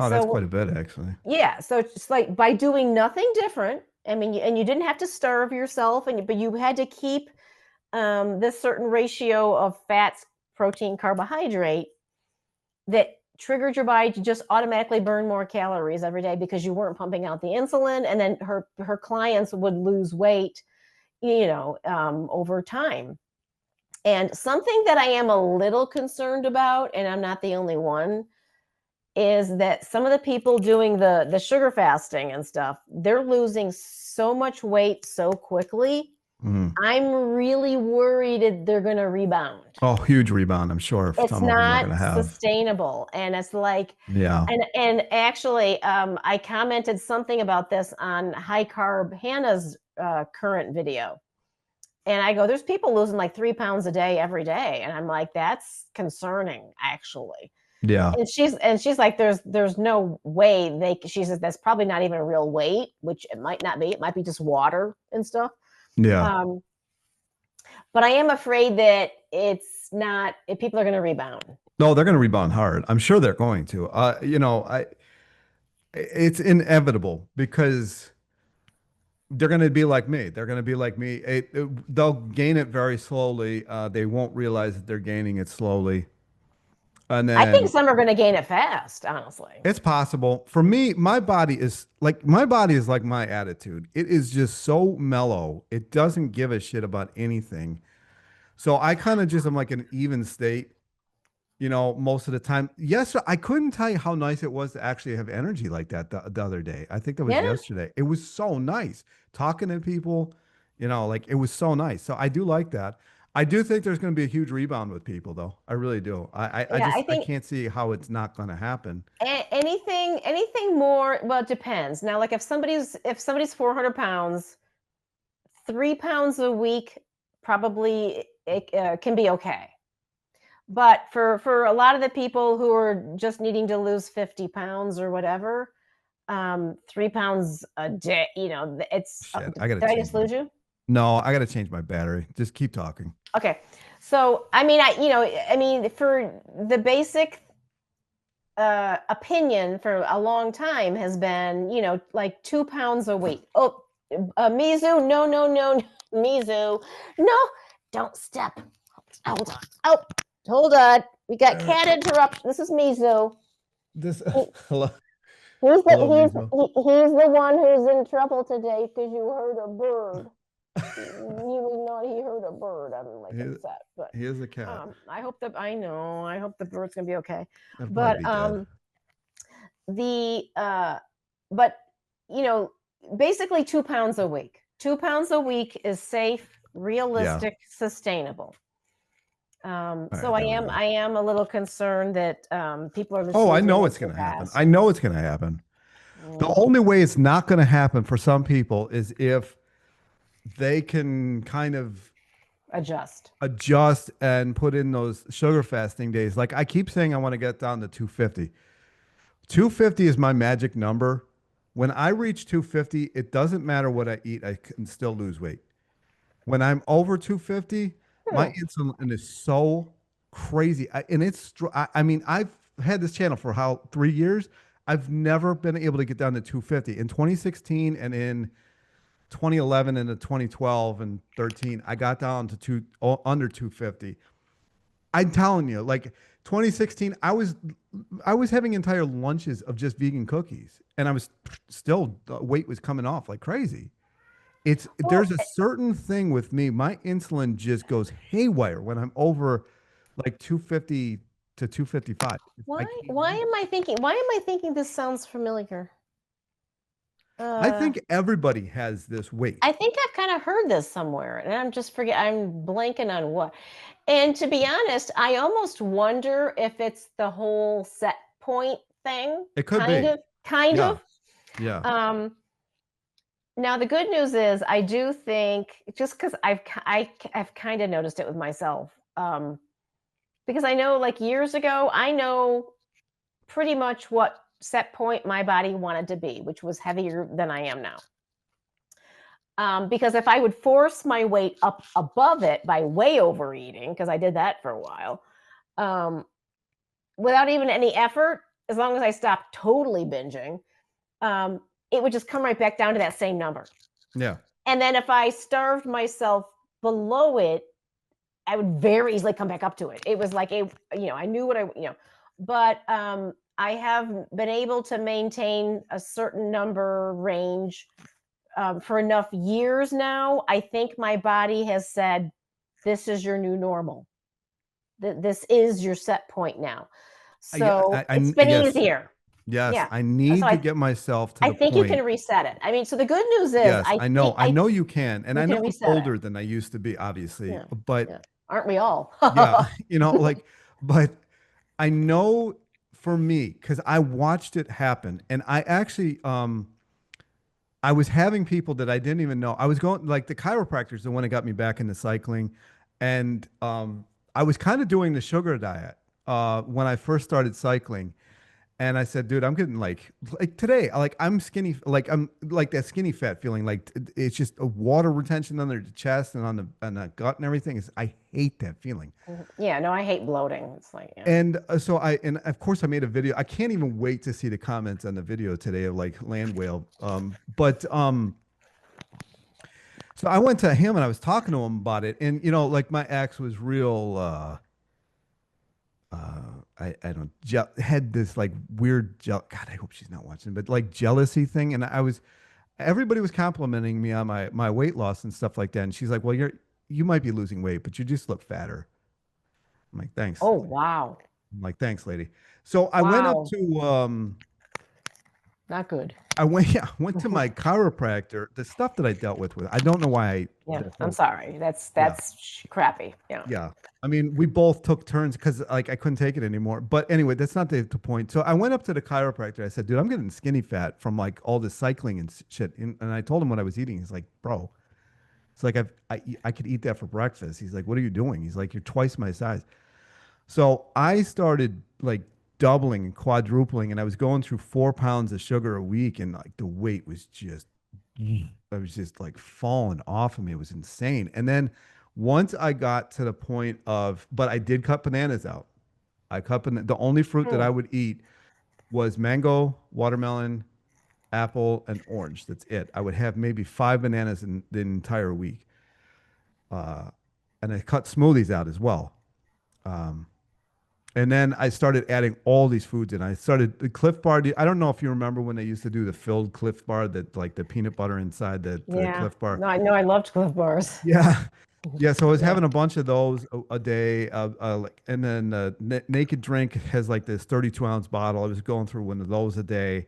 Oh, that's So quite a bit, actually. yeah, so it's like, by doing nothing different. I mean, and you didn't have to starve yourself, but you had to keep this certain ratio of fats, protein, carbohydrate, that triggered your body to just automatically burn more calories every day because you weren't pumping out the insulin. And then her clients would lose weight, over time. And something that I am a little concerned about, and I'm not the only one, is that some of the people doing the sugar fasting and stuff, they're losing so much weight so quickly. Mhm. I'm really worried that they're going to rebound. Oh, huge rebound. I'm sure It's some of them are going not to have. sustainable. And it's like, Yeah. and actually, I commented something about this on High Carb Hannah's current video. And I go, there's people losing like 3 pounds a day every day. And I'm like, that's concerning, actually. Yeah. And she's like, there's no way she says that's probably not even real weight, which it might not be. It might be just water and stuff. Yeah. But I am afraid that it's not, if people are going to rebound. No, they're going to rebound hard. I'm sure they're going to. It's inevitable because they're going to be like me. They're going to be like me. They'll gain it very slowly. They won't realize that they're gaining it slowly. And I think then some are going to gain it fast, honestly. it's possible. For me, my body is like my attitude. It is just so mellow. It doesn't give a shit about anything. So I kind of just am like an even state, most of the time. Yes, I couldn't tell you how nice it was to actually have energy like that the other day. I think that was Yeah. yesterday. It was so nice talking to people, like it was so nice. So I do like that. I do think there's going to be a huge rebound with people, though. I really do. I Yeah, I just I think can't see how it's not going to happen. anything more, well, it depends. Now, like, if somebody's 400 pounds, 3 pounds a week, probably it can be okay. But for a lot of the people who are just needing to lose 50 pounds or whatever, 3 pounds a day, it's, Shit, I got to did I change just my. lose you? No, I got to change my battery. Just keep talking. Okay. So, I mean, for the basic opinion for a long time has been, like 2 pounds a week. Oh, Mizu, no, no, no, Mizu, no, don't step. Hold on. Oh, hold on. We got cat interruption. This is Mizu. This He, hello, he's the hello, Mizo. he's the one who's in trouble today because you heard a bird. He heard a bird. I'm like He, upset, but he is a cat. I hope the bird's gonna be okay. That'd probably But be dead. the but you know basically 2 pounds a week. 2 pounds a week is safe, Yeah. realistic, sustainable. All So right, there we go. I am a little concerned that people are just Oh, I losing know it it's too going to happen. fast. I know it's going to happen. The only way it's not going to happen for some people is if they can kind of Adjust. adjust and put in those sugar fasting days. Like I keep saying, I want to get down to 250. 250 is my magic number. When I reach 250, it doesn't matter what I eat, I can still lose weight. When I'm over 250, my Hmm. insulin is so crazy. And I mean, I've had this channel for 3 years. I've never been able to get down to 250. In 2016 and in 2011 and in 2012 and 13, I got down to under 250. I'm telling you, like 2016, I was having entire lunches of just vegan cookies, and I was still the weight was coming off like crazy. There's Well, a certain thing with me. My insulin just goes haywire when I'm over like 250, to 255. I Why? can't Why do it. am I thinking? Why am I thinking this sounds familiar? I Uh, think everybody has this weight. I think I've kind of heard this somewhere, and I'm blanking on what. And to be honest, I almost wonder if it's the whole set point thing, It could be. kind Yeah. of. Yeah. Um, Now the good news is I do think just because I've kind of noticed it with myself, because I know like years ago I know pretty much what set point my body wanted to be, which was heavier than I am now. Because if I would force my weight up above it by way overeating, because I did that for a while, um, without even any effort, as long as I stopped totally binging, um, it would just come right back down to that same number. Yeah. And then if I starved myself below it, I would very easily come back up to it. It was like I knew what but I have been able to maintain a certain number range for enough years now. I think my body has said, "This is your new normal. This is your set point now." So it's been Yes. easier. Yes. Yeah. I So need to get myself to I the think you point. can reset it. I mean, so the good news is Yes, I know. I know you can. And you I know can I'm reset it. older than I used to be, obviously. Yeah. But Yeah. Aren't we all? yeah, like, but I know for me, because I watched it happen. And I actually, I was having people that I didn't even know. I was going, like, the chiropractor's the one that got me back into cycling. And I was kind of doing the sugar diet when I first started cycling. And I said, dude, I'm getting like today, like I'm skinny, like I'm like that skinny fat feeling, like it's just a water retention under the chest and on the gut and everything. I hate that feeling. Yeah, no, I hate bloating. It's like, yeah. And and of course I made a video. I can't even wait to see the comments on the video today of like land whale. So I went to him and I was talking to him about it. And like my ex was real, I don't had this like weird God, I hope she's not watching, but like jealousy thing. And everybody was complimenting me on my weight loss and stuff like that. And she's like, well, you might be losing weight, but you just look fatter. I'm like, thanks. Oh, wow. I'm like, thanks, lady. So I went up Wow. to Not good. yeah, I went to my chiropractor. The stuff that I dealt with I don't know why Yeah, the I'm whole sorry. That's yeah. crappy. Yeah. Yeah. I mean, we both took turns because like I couldn't take it anymore. But anyway, that's not the point. So I went up to the chiropractor. I said, dude, I'm getting skinny fat from like all this cycling and shit. And I told him what I was eating. He's like, bro, it's like I could eat that for breakfast. He's like, what are you doing? He's like, you're twice my size. So I started like doubling and quadrupling, and I was going through 4 pounds of sugar a week, and like the weight was just I was just like falling off of me. It was insane. And then once I got to the point of, but I did cut bananas out. The only fruit that I would eat was mango, watermelon, apple, and orange. That's it. I would have maybe 5 bananas in the entire week. And I cut smoothies out as well. Um, and then I started adding all these foods in. I started the Cliff Bar. I don't know if you remember when they used to do the filled Cliff Bar, that like the peanut butter inside the Yeah. Cliff Bar. No, I know I loved Cliff Bars. Yeah. Yeah, so I was Yeah. having a bunch of those a day, and then Naked Drink has like this 32-ounce bottle. I was going through one of those a day.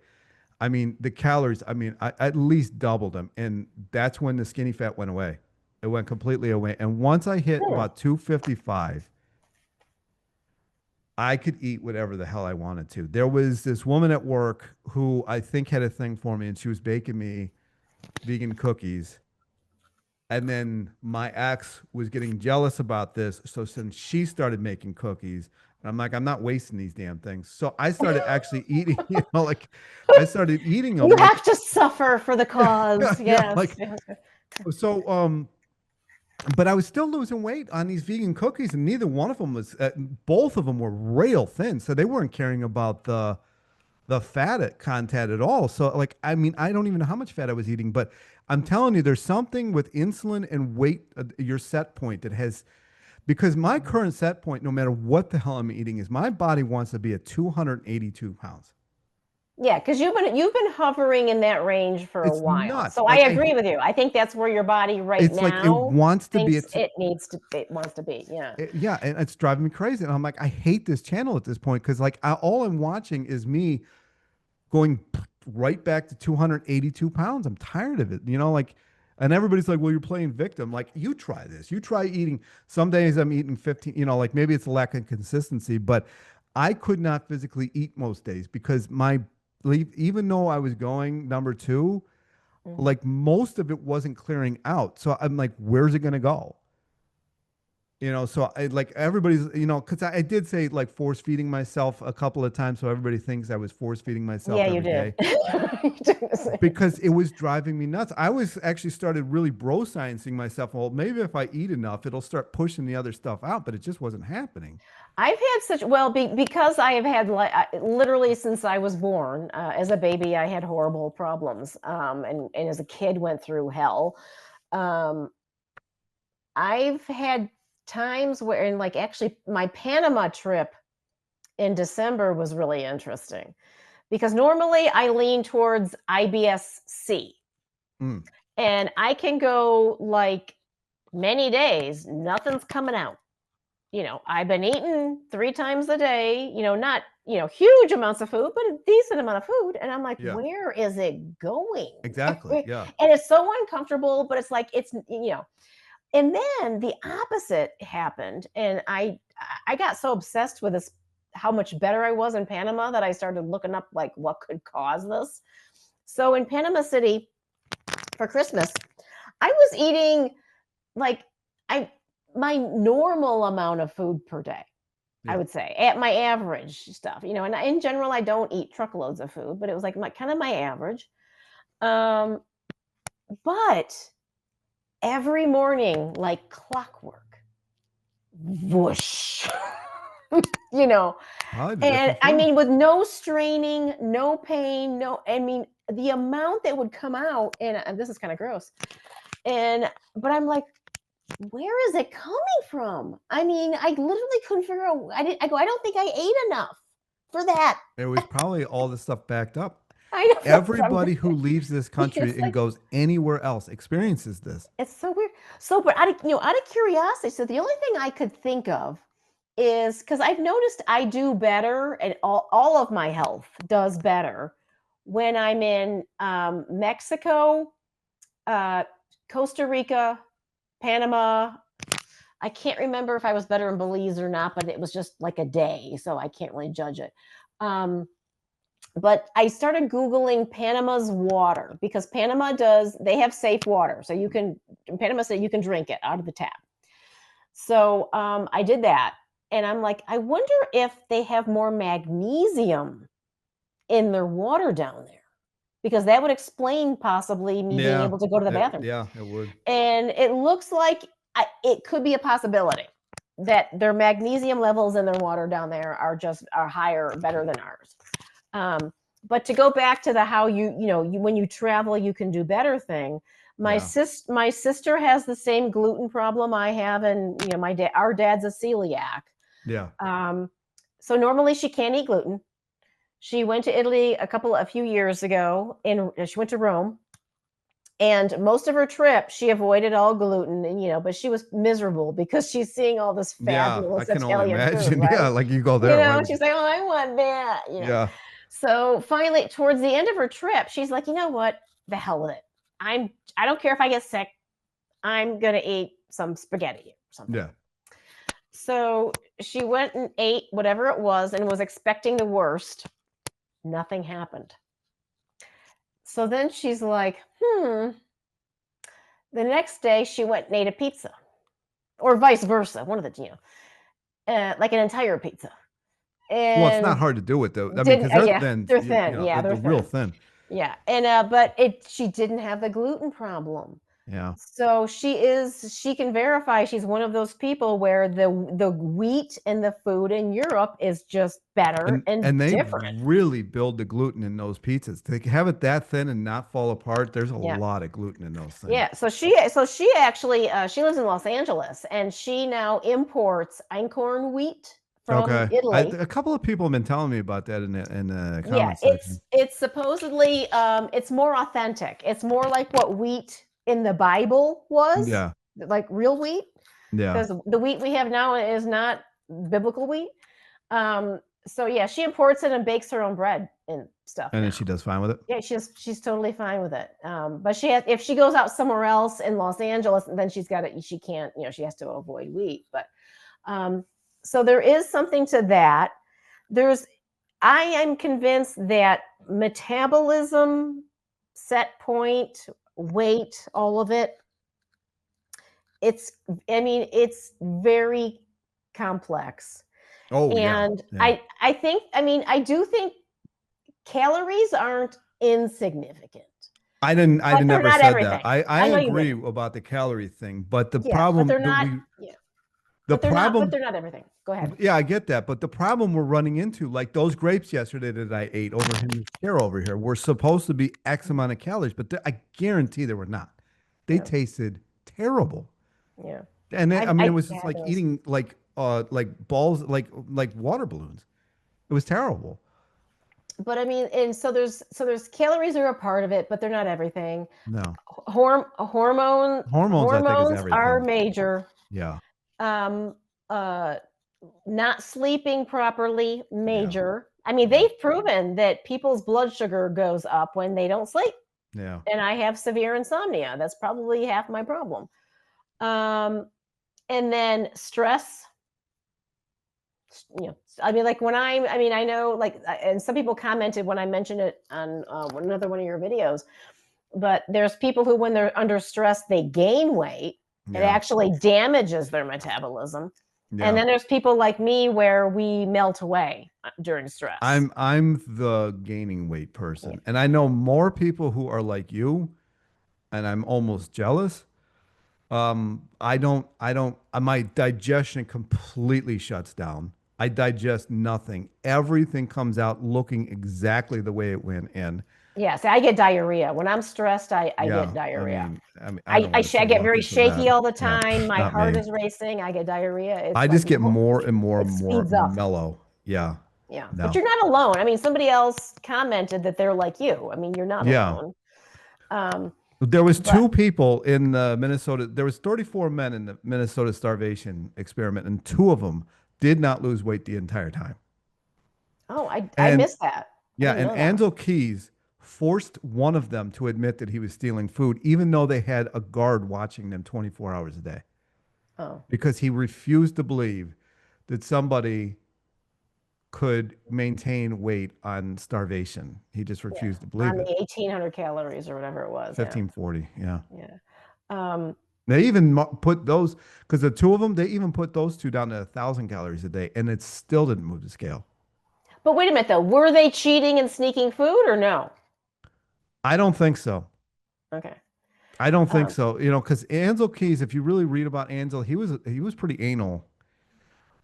I mean, the calories, I mean, I at least doubled them, and that's when the skinny fat went away. It went completely away. And once I hit about 255, I could eat whatever the hell I wanted to. There was this woman at work who I think had a thing for me, and she was baking me vegan cookies. And then my ex was getting jealous about this. So since she started making cookies, and I'm like, I'm not wasting these damn things. So I started actually eating, like I started eating them You like, have to suffer for the cause. yeah, Yes. like, so, but I was still losing weight on these vegan cookies, and neither one of them was, both of them were rail thin. So they weren't caring about the fat content at all. So like, I mean, I don't even know how much fat I was eating, but I'm telling you, there's something with insulin and weight, your set point that has, because my current set point, no matter what the hell I'm eating, is my body wants to be at 282 pounds. Yeah, because you've been hovering in that range for a It's while. nuts. So I Like agree with you. I think that's where your body right it's like it now wants to be. thinks It's it wants to be. Yeah. yeah, and it's driving me crazy. And I'm like, I hate this channel at this point because like all I'm watching is me going right back to 282 pounds. I'm tired of it. Like, and everybody's like, well, you're playing victim. Like, you try this. You try eating. Some days I'm eating 15, like maybe it's a lack of consistency, but I could not physically eat most days because even though I was going number two, Mhm. like most of it wasn't clearing out. So I'm like, where's it going to go? So I like everybody's, because I did say like force feeding myself a couple of times. So everybody thinks I was force feeding Yeah, myself you every did. day You did the same. because it was driving me nuts. I was actually started really bro sciencing myself. Well, maybe if I eat enough, it'll start pushing the other stuff out, but it just wasn't happening. I've had such well because I have had literally since I was born. As a baby, I had horrible problems, and as a kid, went through hell. Um, I've had times where, and like actually, my Panama trip in December was really interesting because normally I lean towards IBS-C, Mm, and I can go like many days, nothing's coming out. I've been eating 3 times a day, not, huge amounts of food, but a decent amount of food. And I'm like, yeah, where is it going? exactly. And Yeah. it's so uncomfortable, but it's like, and then the opposite happened. And I got so obsessed with this, how much better I was in Panama that I started looking up like what could cause this. So in Panama City for Christmas, I was eating like I my normal amount of food per day. I Yeah. would say at my average stuff, and in general, I don't eat truckloads of food, but it was like my kind of my average. Um, but every morning, like clockwork, whoosh, you know, Probably the and different I food. mean, with no straining, no pain, I mean, the amount that would come out, and this is kind of gross, but I'm like, where is it coming from? I mean, I literally couldn't figure out. I don't think I ate enough for that. It was probably all the stuff backed up. I know from Everybody who leaves this country it's and like goes anywhere else experiences this. it's so weird. So, but out of curiosity, so the only thing I could think of is because I've noticed I do better, and all of my health does better when I'm in Mexico, uh, Costa Rica, Panama. I can't remember if I was better in Belize or not, but it was just like a day, so I can't really judge it. Um, but I started Googling Panama's water because they have safe water. So Panama said you can drink it out of the tap. So I did that. And I'm like, I wonder if they have more magnesium in their water down there because that would explain possibly me being Yeah. able to go to the bathroom. Yeah, it would. And it looks like it could be a possibility that their magnesium levels in their water down there are higher, better than ours. But to go back to the how when you travel you can do better thing. Yeah. My sister has the same gluten problem I have, and our dad's a celiac. Yeah. So normally she can't eat gluten. She went to Italy a few years ago, and she went to Rome. And most of her trip, she avoided all gluten, and but she was miserable because she's seeing all this Yeah. I fabulous can only Italian food, imagine. Yeah. right? Like you go there. Why would you? She's like, "Oh, I want that," Yeah. So finally, towards the end of her trip, she's like, "You know what? The hell with it. I don't care if I get sick. I'm gonna eat some spaghetti or something." Yeah. So she went and ate whatever it was and was expecting the worst. Nothing happened. So then she's like, "Hmm." The next day, she went and ate a pizza, or vice versa, one of the like an entire pizza, Well, it's not and hard to do it though. I mean, didn't. because they're Yeah, thin, they're thin. Yeah, they're they're real thin. thin. Yeah, and but she didn't have the gluten problem. Yeah. So she can verify she's one of those people where the wheat and the food in Europe is just better and And they different. really build the gluten in those pizzas. To have it that thin and not fall apart, there's a Yeah. lot of gluten in those things. Yeah, so she actually she lives in Los Angeles, and she now imports einkorn wheat from Okay. Italy. A couple of people have been telling me about that in the Yeah, comment section. it's supposedly it's more authentic. It's more like what wheat in the Bible was, Yeah. like real wheat, Yeah. because the wheat we have now is not biblical wheat. So yeah, she imports it and bakes her own bread and stuff And then now. she does fine with it. Yeah, she's totally fine with it. But if she goes out somewhere else in Los Angeles, then she can't, she has to avoid wheat. But so there is something to that. I am convinced that metabolism, set point, weight, all of it, it's very complex. Oh yeah. And Yeah. I do think calories aren't insignificant, I but they're never not said that. everything. I I know you agree didn't. about the calorie thing, but the Yeah, but problem they're that not. we Yeah, the but problem they're not everything. Go ahead. yeah, I get that, but the problem we're running into, like those grapes yesterday that I ate over in the chair over here, were supposed to be X amount of calories, but I guarantee they were not. They Yeah, tasted terrible. yeah. And I I mean, I it was just had like those. eating like balls like water balloons. It was terrible. But I mean, and so there's calories are a part of it, but they're not everything. No. Hormones, I think, is Hormones are everything. major. Yeah. Um, uh, Not sleeping properly, Yeah. major. I mean, Yeah. they've proven that people's blood sugar goes up when they don't sleep, Yeah. and I have severe insomnia. That's probably half my problem. Um, and then stress. I mean, like I know, like, and some people commented when I mentioned it on another one of your videos, but there's people who, when they're under stress, they gain weight. It Yeah. actually damages their metabolism. And Yeah. then there's people like me where we melt away during stress. I'm the gaining weight Yeah. person. And I know more people who are like you, and I'm almost jealous. My digestion completely shuts down. I digest nothing. Everything comes out looking exactly the way it went in. Yeah. So I get diarrhea. When I'm stressed, I get Yeah, diarrhea. I don't want to I say get very lucky for that. shaky all the Yeah, time. My not heart me. is racing. I get diarrhea. I It's like just get more and more it and more speeds up. mellow. Yeah, Yeah. But no, you're not alone. I mean, somebody else commented that they're like you. I mean, you're not yeah. alone. Um, There was but two people in Minnesota. There was 34 men in the Minnesota starvation experiment, and two of them did not lose weight the entire time. oh, I And missed that. I yeah, didn't and know that. Angel Keys forced one of them to admit that he was stealing food, even though they had a guard watching them 24 hours a day, Oh, because he refused to believe that somebody could maintain weight on starvation. He just yeah. refused to On believe it. the 1,800 calories or whatever it was. Yeah. 1540, yeah. Yeah. Um, They even put those, because the two of them, they even put those two down to 1,000 calories a day, and it still didn't move the scale. but wait a minute though. Were they cheating and sneaking food or no? I don't think so. Okay. I don't think Um, so. Because Ansel Keys, if you really read about Ansel, he was pretty anal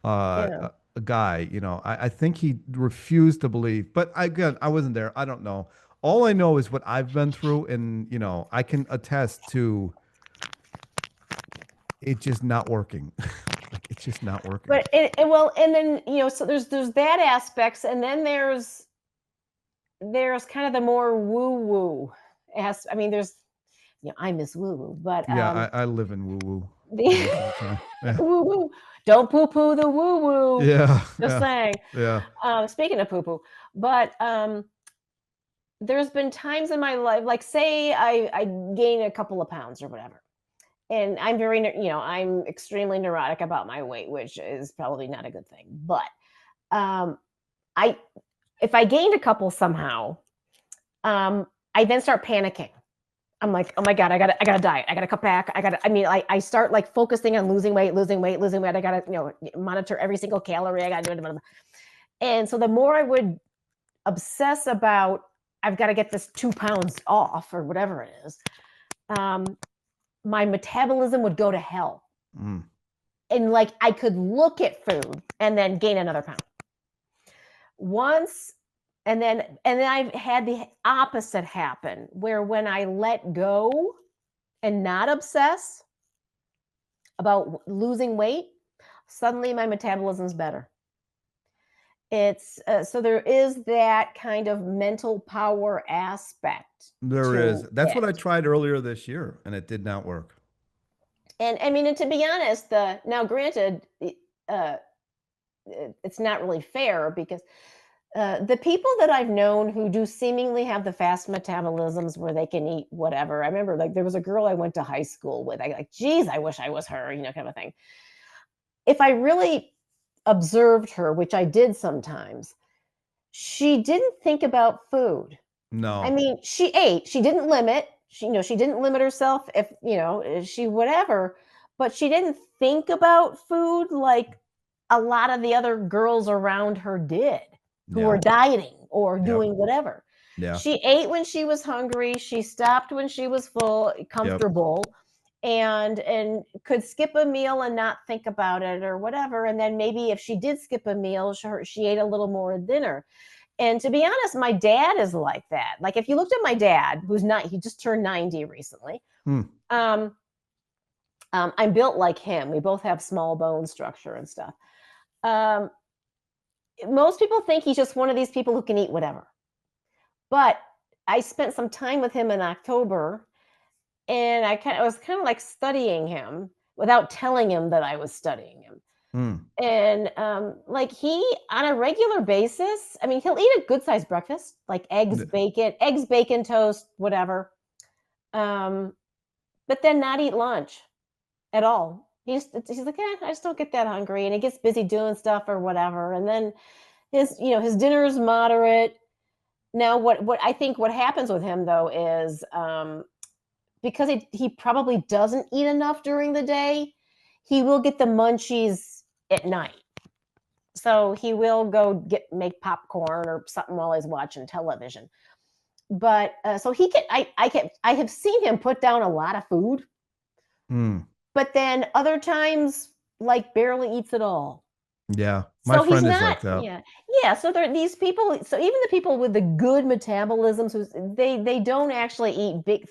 yeah. a guy. I think he refused to believe. But again, I wasn't there. I don't know. All I know is what I've been through, and I can attest to it just not working. Like it's just not working. But and then so there's that aspects, and then there's kind of the more woo woo. I mean, I miss woo woo, but Yeah, I live in woo woo the most of the time. Yeah, woo woo. Don't poo poo the woo woo. yeah, Just yeah, saying. yeah, Speaking of poo poo, but there's been times in my life, like say I gain a couple of pounds or whatever, and I'm extremely neurotic about my weight, which is probably not a good thing. But um, I if I gained a couple somehow, I then start panicking. I'm like, oh my God, I gotta diet. I gotta cut back. I start like focusing on losing weight, losing weight, losing weight. I gotta, monitor every single calorie. I gotta do it. And so the more I would obsess about, I've got to get this 2 pounds off or whatever it is, my metabolism would go to hell. mm, And like I could look at food and then gain another pound. Once and then I've had the opposite happen where when I let go and not obsess about losing weight, suddenly my metabolism's better. It's so there is that kind of mental power aspect There is. to That's what I it. tried earlier this year, and it did not work. And I mean, and to be honest, the now granted, uh, it's not really fair because the people that I've known who do seemingly have the fast metabolisms where they can eat whatever. I remember like there was a girl I went to high school with. I like, geez, I wish I was her, kind of thing. If I really observed her, which I did sometimes, she didn't think about food. I No. mean, she ate. She didn't limit. She didn't limit herself if, she whatever, but she didn't think about food like a lot of the other girls around her did who were Yeah. dieting or Yep. doing whatever. Yeah. She ate when she was hungry, she stopped when she was full, Yep. comfortable, and could skip a meal and not think about it or whatever. And then maybe if she did skip a meal, she ate a little more at dinner. And to be honest, my dad is like that. Like if you looked at my dad, who's not, he just turned 90 recently. Hmm. I'm built like him. We both have small bone structure and stuff. Um, Most people think he's just one of these people who can eat whatever. But I spent some time with him in October, and I was kind of like studying him without telling him that I was studying him. Hmm. And like he on a regular basis, I mean, he'll eat a good sized breakfast, like eggs, bacon, toast, whatever. Um, but then not eat lunch at all. He's like, I just don't get that hungry, and he gets busy doing stuff or whatever. And then his dinner is moderate. Now, what I think what happens with him though is because he probably doesn't eat enough during the day, he will get the munchies at night. So he will go make popcorn or something while he's watching television. But so he can I have seen him put down a lot of food, Hmm. but then other times like barely eats at all. Yeah. My So he's friend is not, like that. yeah. So there are these people. So even the people with the good metabolisms, they don't actually eat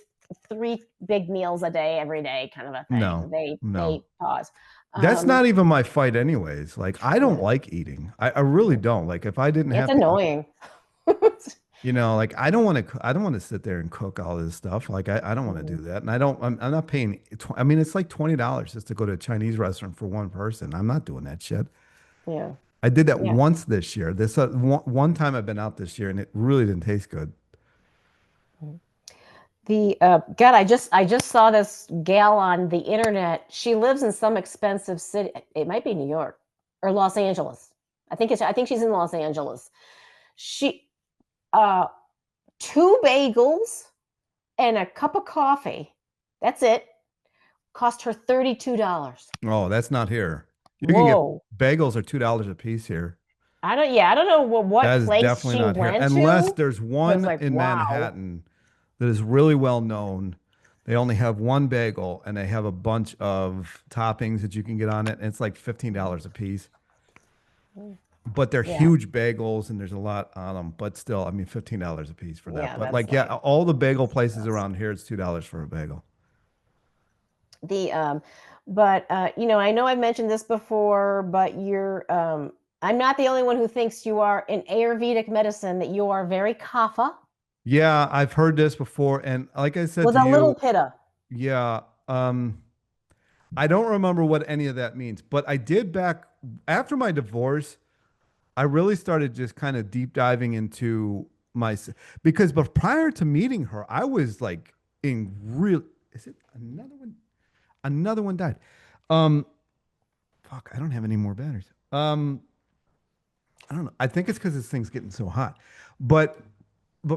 three big meals a day every day, kind of a thing. No. They No. pause. That's Um, not even my fight anyways. Like I don't yeah, like eating. I really don't. Like if I didn't it's have to eat, annoying. like I don't want to sit there and cook all this stuff. Like I don't want to do that. And I'm not paying I mean it's like $20 just to go to a Chinese restaurant for one person. I'm not doing that shit. Yeah, I did that yeah. once this year. This one time I've been out this year and it really didn't taste good. The God, I just saw this gal on the internet. She lives in some expensive city. It might be New York or Los Angeles. I think she's in Los Angeles. She uh 2 bagels and a cup of coffee. That's it. Cost her $32. Oh, that's not here. You can get Whoa. bagels are $2 a piece here. I don't know what That is place definitely she not here. went Unless to, there's but it's one like, in wow. Manhattan that is really well known. They only have one bagel and they have a bunch of toppings that you can get on it. And it's like $15 a piece. But they're Yeah. huge bagels and there's a lot on them. But still, I mean, $15 a piece for that. Yeah, But that's like, yeah, like all the bagel places ridiculous. around here, it's $2 for a bagel. The but I know I've mentioned this before, but I'm not the only one who thinks you are in Ayurvedic medicine that you are very kapha Yeah, I've heard this before. And like I said with to a little you, pitta. yeah, I don't remember what any of that means, but I did back after my divorce. I really started just kind of deep diving into because but prior to meeting her, I was like in real is it another one? Another one died. Um fuck, I don't have any more batteries. I don't know. I think it's because this thing's getting so hot. But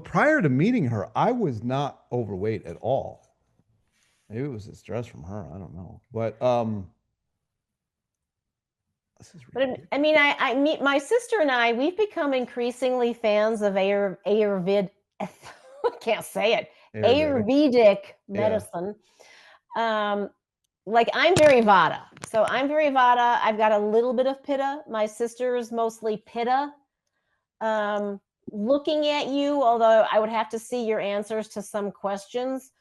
prior to meeting her, I was not overweight at all. Maybe it was the stress from her. I don't know. But this is But ridiculous. I mean, I meet my sister and we've become increasingly fans of Ayurved. I can't say it. Ayurvedic. Ayurvedic Yeah. medicine. Um, like I'm very Vata. So I'm very Vata. I've got a little bit of Pitta. My sister is mostly Pitta. Um, Looking at you, although I would have to see your answers to some questions,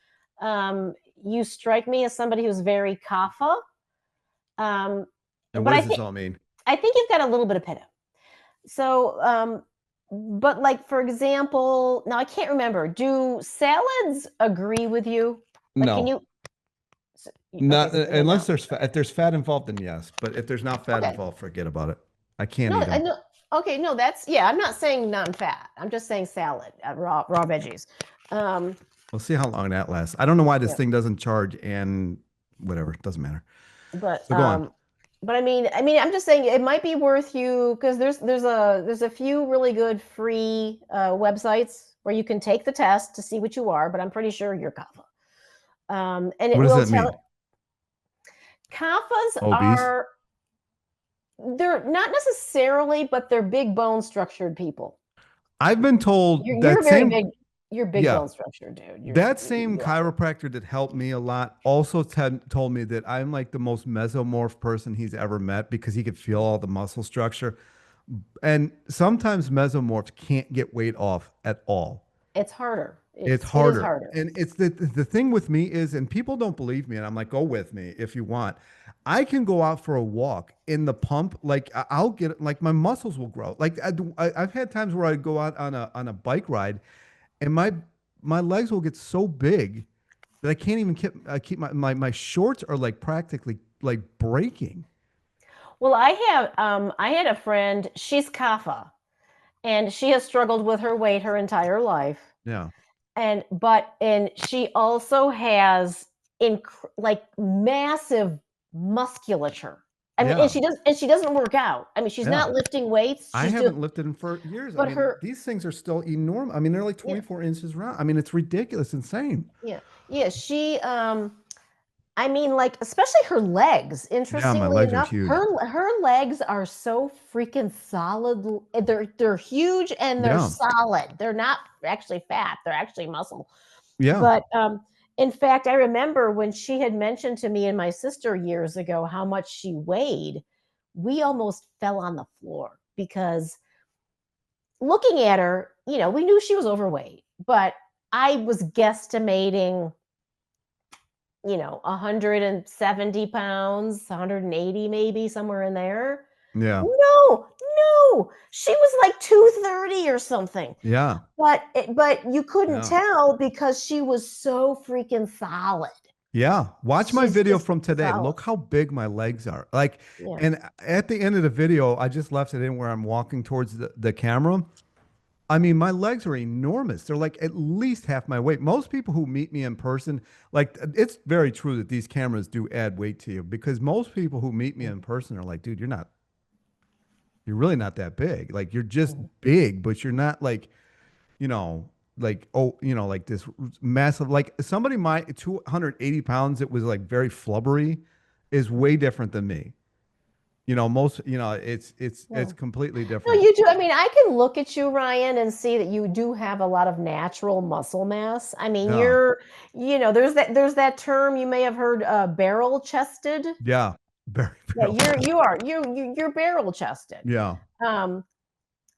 you strike me as somebody who's very Kapha. Um, And but what does this all mean? I think you've got a little bit of Pitta. So, but like for example, now I can't remember. Do salads agree with you? Like, can No, you? Okay, not so say unless no. there's fat. If there's fat involved, then yes. But if there's not fat Okay, involved, forget about it. I can't no, eat I them. know. Okay, no, that's yeah. I'm not saying non-fat. I'm just saying salad, raw veggies. Um, We'll see how long that lasts. I don't know why this yeah, thing doesn't charge and whatever. It doesn't matter. but So go on. I'm just saying it might be worth you because there's a few really good free websites where you can take the test to see what you are. But I'm pretty sure you're kapha. And it What does will that tell. mean? Kaphas Obese? are they're not necessarily, but they're big bone structured people. I've been told You're that very same, big. You're big yeah, bone structured, dude. that same Yeah. chiropractor that helped me a lot also told me that I'm like the most mesomorph person he's ever met because he could feel all the muscle structure. And sometimes mesomorphs can't get weight off at all. It's harder. It's It is harder. harder. And it's the thing with me is, and people don't believe me, and I'm like, go with me if you want. I can go out for a walk in the pump, like I'll get like my muscles will grow. Like I've had times where I go out on a bike ride, and my legs will get so big that I can't even keep my shorts are like practically like breaking. Well, I had a friend, she's kapha, and she has struggled with her weight her entire life. Yeah, And she also has like massive musculature. I mean, yeah, and she doesn't work out. I mean, she's yeah. not lifting weights. I She's just haven't lifted them for years. I but mean, her these things are still enormous. I mean, they're like yeah, 24 inches round. I mean, it's ridiculous, insane. yeah. Yeah, she I mean, like, especially her legs. Yeah, my Interestingly legs are enough, huge. her legs are so freaking solid. They're huge and they're Yeah. solid. They're not actually fat. They're actually muscle. Yeah. But in fact, I remember when she had mentioned to me and my sister years ago how much she weighed, we almost fell on the floor because looking at her, we knew she was overweight, but I was guesstimating 170 pounds, 180 maybe, somewhere in there. Yeah. No, no, she was like 230 or something. Yeah. But you couldn't Yeah. tell because she was so freaking solid. Yeah. Watch my She's video just from today. solid. Look how big my legs are. Like, Yeah. and at the end of the video, I just left it in where I'm walking towards the camera. I mean, my legs are enormous. They're like at least half my weight. Most people who meet me in person, like it's very true that these cameras do add weight to you because most people who meet me in person are like, dude, you're really not that big. Like you're just big, but you're not like, you know, like this massive, like somebody my 280 pounds, it was like very flubbery is way different than me. Most, it's Yeah. completely No, different. you do. I mean, I can look at you, Ryan, and see that you do have a lot of natural muscle mass. I mean, Yeah. there's that term you may have heard, barrel chested. Yeah. Very, Yeah, very. you're barrel chested. Yeah. Um,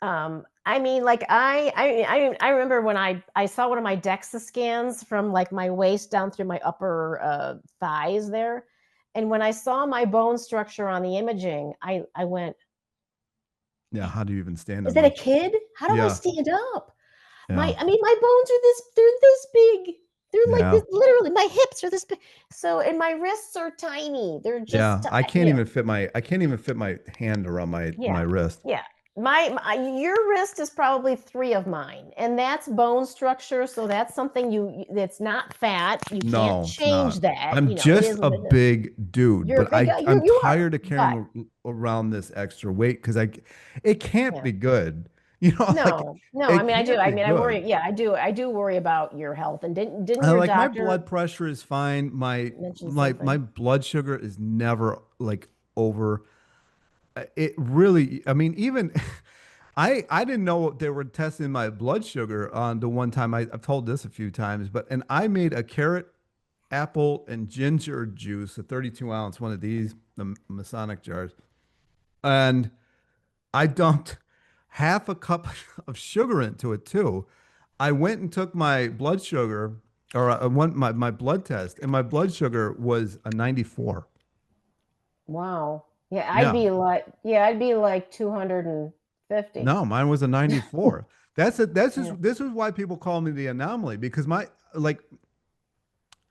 I mean, like I remember when I saw one of my DEXA scans from like my waist down through my upper thighs there, and when I saw my bone structure on the imaging, I went, Yeah. How do you even stand "Is on that a those? kid? How do I Yeah. stand up?" Yeah. I mean, my bones are they're this big. They're like Yeah. this, literally. My hips are this big. So, and my wrists are tiny. They're Yeah. just, I can't even fit my hand around my yeah, wrist. yeah. Your wrist is probably three of mine, and that's bone structure. So that's something that's not fat. You can't No, it's change not. that. I'm It just is a what it is. big dude, You're but a big. I'm You are, tired of but carrying around this extra weight because it can't yeah. be good. Like No, no. I it mean, I do. can't I be mean, I worry. good. Yeah, I do worry about your health. And didn't your Like my doctor blood pressure is fine. My mention my my something? blood sugar is never like over. It really, I mean, even I didn't know they were testing my blood sugar on the one time I've told this a few times, and I made a carrot, apple, and ginger juice, a 32 ounce, one of these, the Masonic jars, and I dumped half a cup of sugar into it too. I went and took my blood sugar or my blood test, and my blood sugar was a 94. Wow. Yeah. I'd be like 250 50. No, mine was a 94. That's Yeah. just this is why people call me the anomaly because my like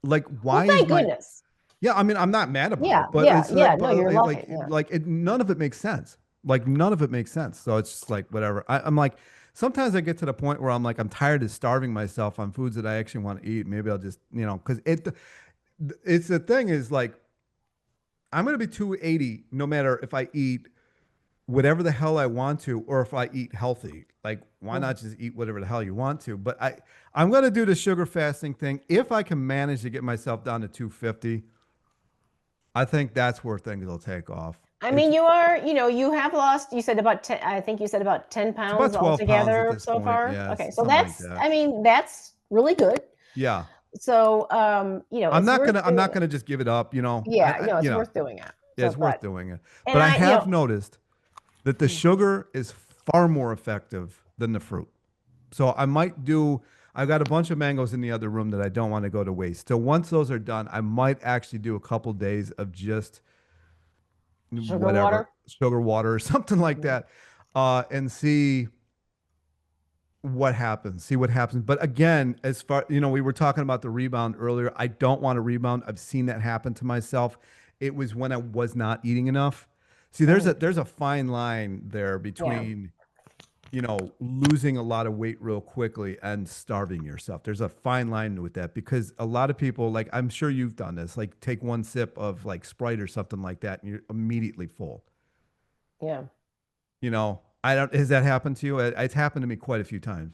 Well, why is thank my goodness. yeah, I mean, I'm not mad about Yeah, it, but yeah, it's yeah. like, No, but you're lucky. Yeah. none of it makes sense. Like, none of it makes sense. So it's just like, whatever. I'm like, sometimes I get to the point where I'm like, I'm tired of starving myself on foods that I actually want to eat. Maybe I'll just, because it's the thing is like, I'm going to be 280 no matter if I eat whatever the hell I want to or if I eat healthy. Like, why Mhm. not just eat whatever the hell you want to? But I'm going to do the sugar fasting thing. If I can manage to get myself down to 250, I think that's where things will take off. I It's mean, you are, you have lost, you said about 10, I think you said about 10 it's about pounds 12 pounds at altogether this so point. far. Yeah, Okay. So something like that's, that. I mean, that's really good. Yeah. So, it's worth I'm doing not it. gonna just give it up, Yeah, it's worth doing it. yeah, So, it's worth but, doing it. and But I I, have noticed that the mm, sugar is far more effective than the fruit. So I've got a bunch of mangoes in the other room that I don't want to go to waste. So once those are done, I might actually do a couple days of just sugar whatever, water. sugar water or something like Mm. that, and see what happens. See what happens. But again, as far, we were talking about the rebound earlier. I don't want to rebound. I've seen that happen to myself. It was when I was not eating enough. See, Mm. there's a fine line there Yeah. between, losing a lot of weight real quickly and starving yourself. There's a fine line with that because a lot of people, like I'm sure you've done this, like take one sip of like Sprite or something like that and you're immediately full. Yeah. I don't, has that happened to you? It's happened to me quite a few times.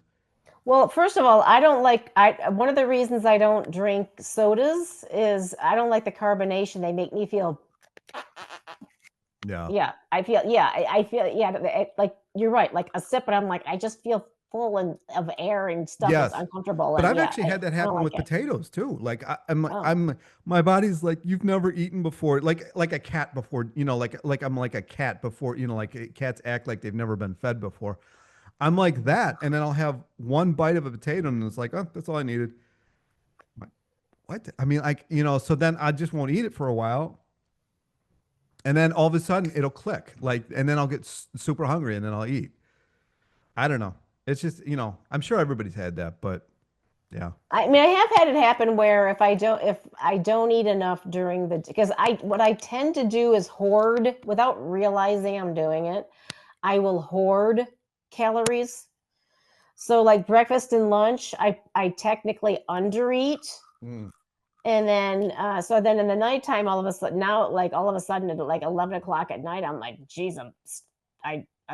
Well, first of all, I don't like one of the reasons I don't drink sodas is I don't like the carbonation. They make me feel Yeah. yeah, I feel yeah, like you're right. Like a sip, but I'm like I just feel full and of air and stuff. It's Yes. uncomfortable But and I've yeah, actually had that I don't happen like with it. potatoes too. Like Oh, my body's like you've never eaten before, like a cat before, like I'm like a cat before, like cats act like they've never been fed before. I'm like that, and then I'll have one bite of a potato, and it's like, oh, that's all I needed. Like, what? I mean, like so then I just won't eat it for a while, and then all of a sudden it'll click, like, and then I'll get super hungry, and then I'll eat. I don't know. It's just I'm sure everybody's had that, but yeah, I mean, I have had it happen where if I don't eat enough during the because I what I tend to do is hoard without realizing I'm doing it. I will hoard calories. So like breakfast and lunch, I technically undereat. Mm. And then so then in the nighttime, all of a sudden now like all of a sudden at like 11 o'clock at night, I'm like, geez, I'm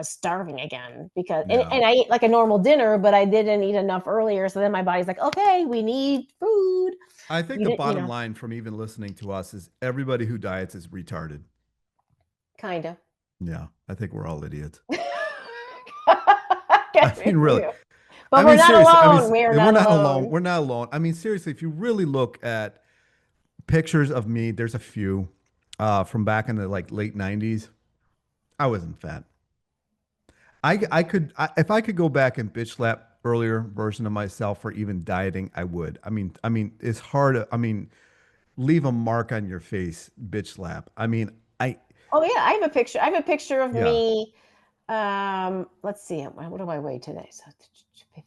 starving again because Yeah. and I ate like a normal dinner, but I didn't eat enough earlier. So then my body's like, okay, we need food. I think You the didn't, bottom line from even listening to us is everybody who diets is retarded. kind of. Yeah, I think we're all idiots. I mean, really. Yeah. I But we're mean, not seriously. I mean, alone. We are we're not not alone. alone. We're not alone. I mean, seriously, if you really look at pictures of me, there's a few from back in the like late 90s. I wasn't fat. If I could go back and bitch slap earlier version of myself for even dieting, I would. I mean, it's hard. I mean, leave a mark on your face, bitch slap. I mean, Oh yeah, I have a picture. I have a picture of yeah. me. Let's see. What do I weigh today? So 15.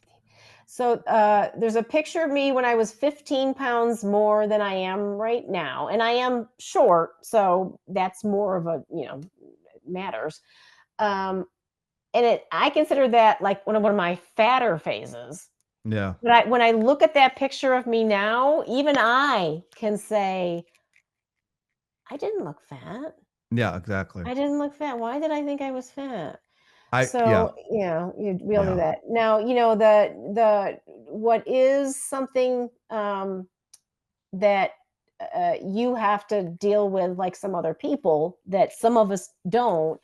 So there's a picture of me when I was 15 pounds more than I am right now, and I am short, so that's more of a matters. Um, and I consider that like one of my fatter phases. Yeah. But when I look at that picture of me now, even I can say I didn't look fat. Yeah, exactly. I didn't look fat. Why did I think I was fat? Yeah. So, we all do Yeah. that. Now, the what is something that you have to deal with like some other people that some of us don't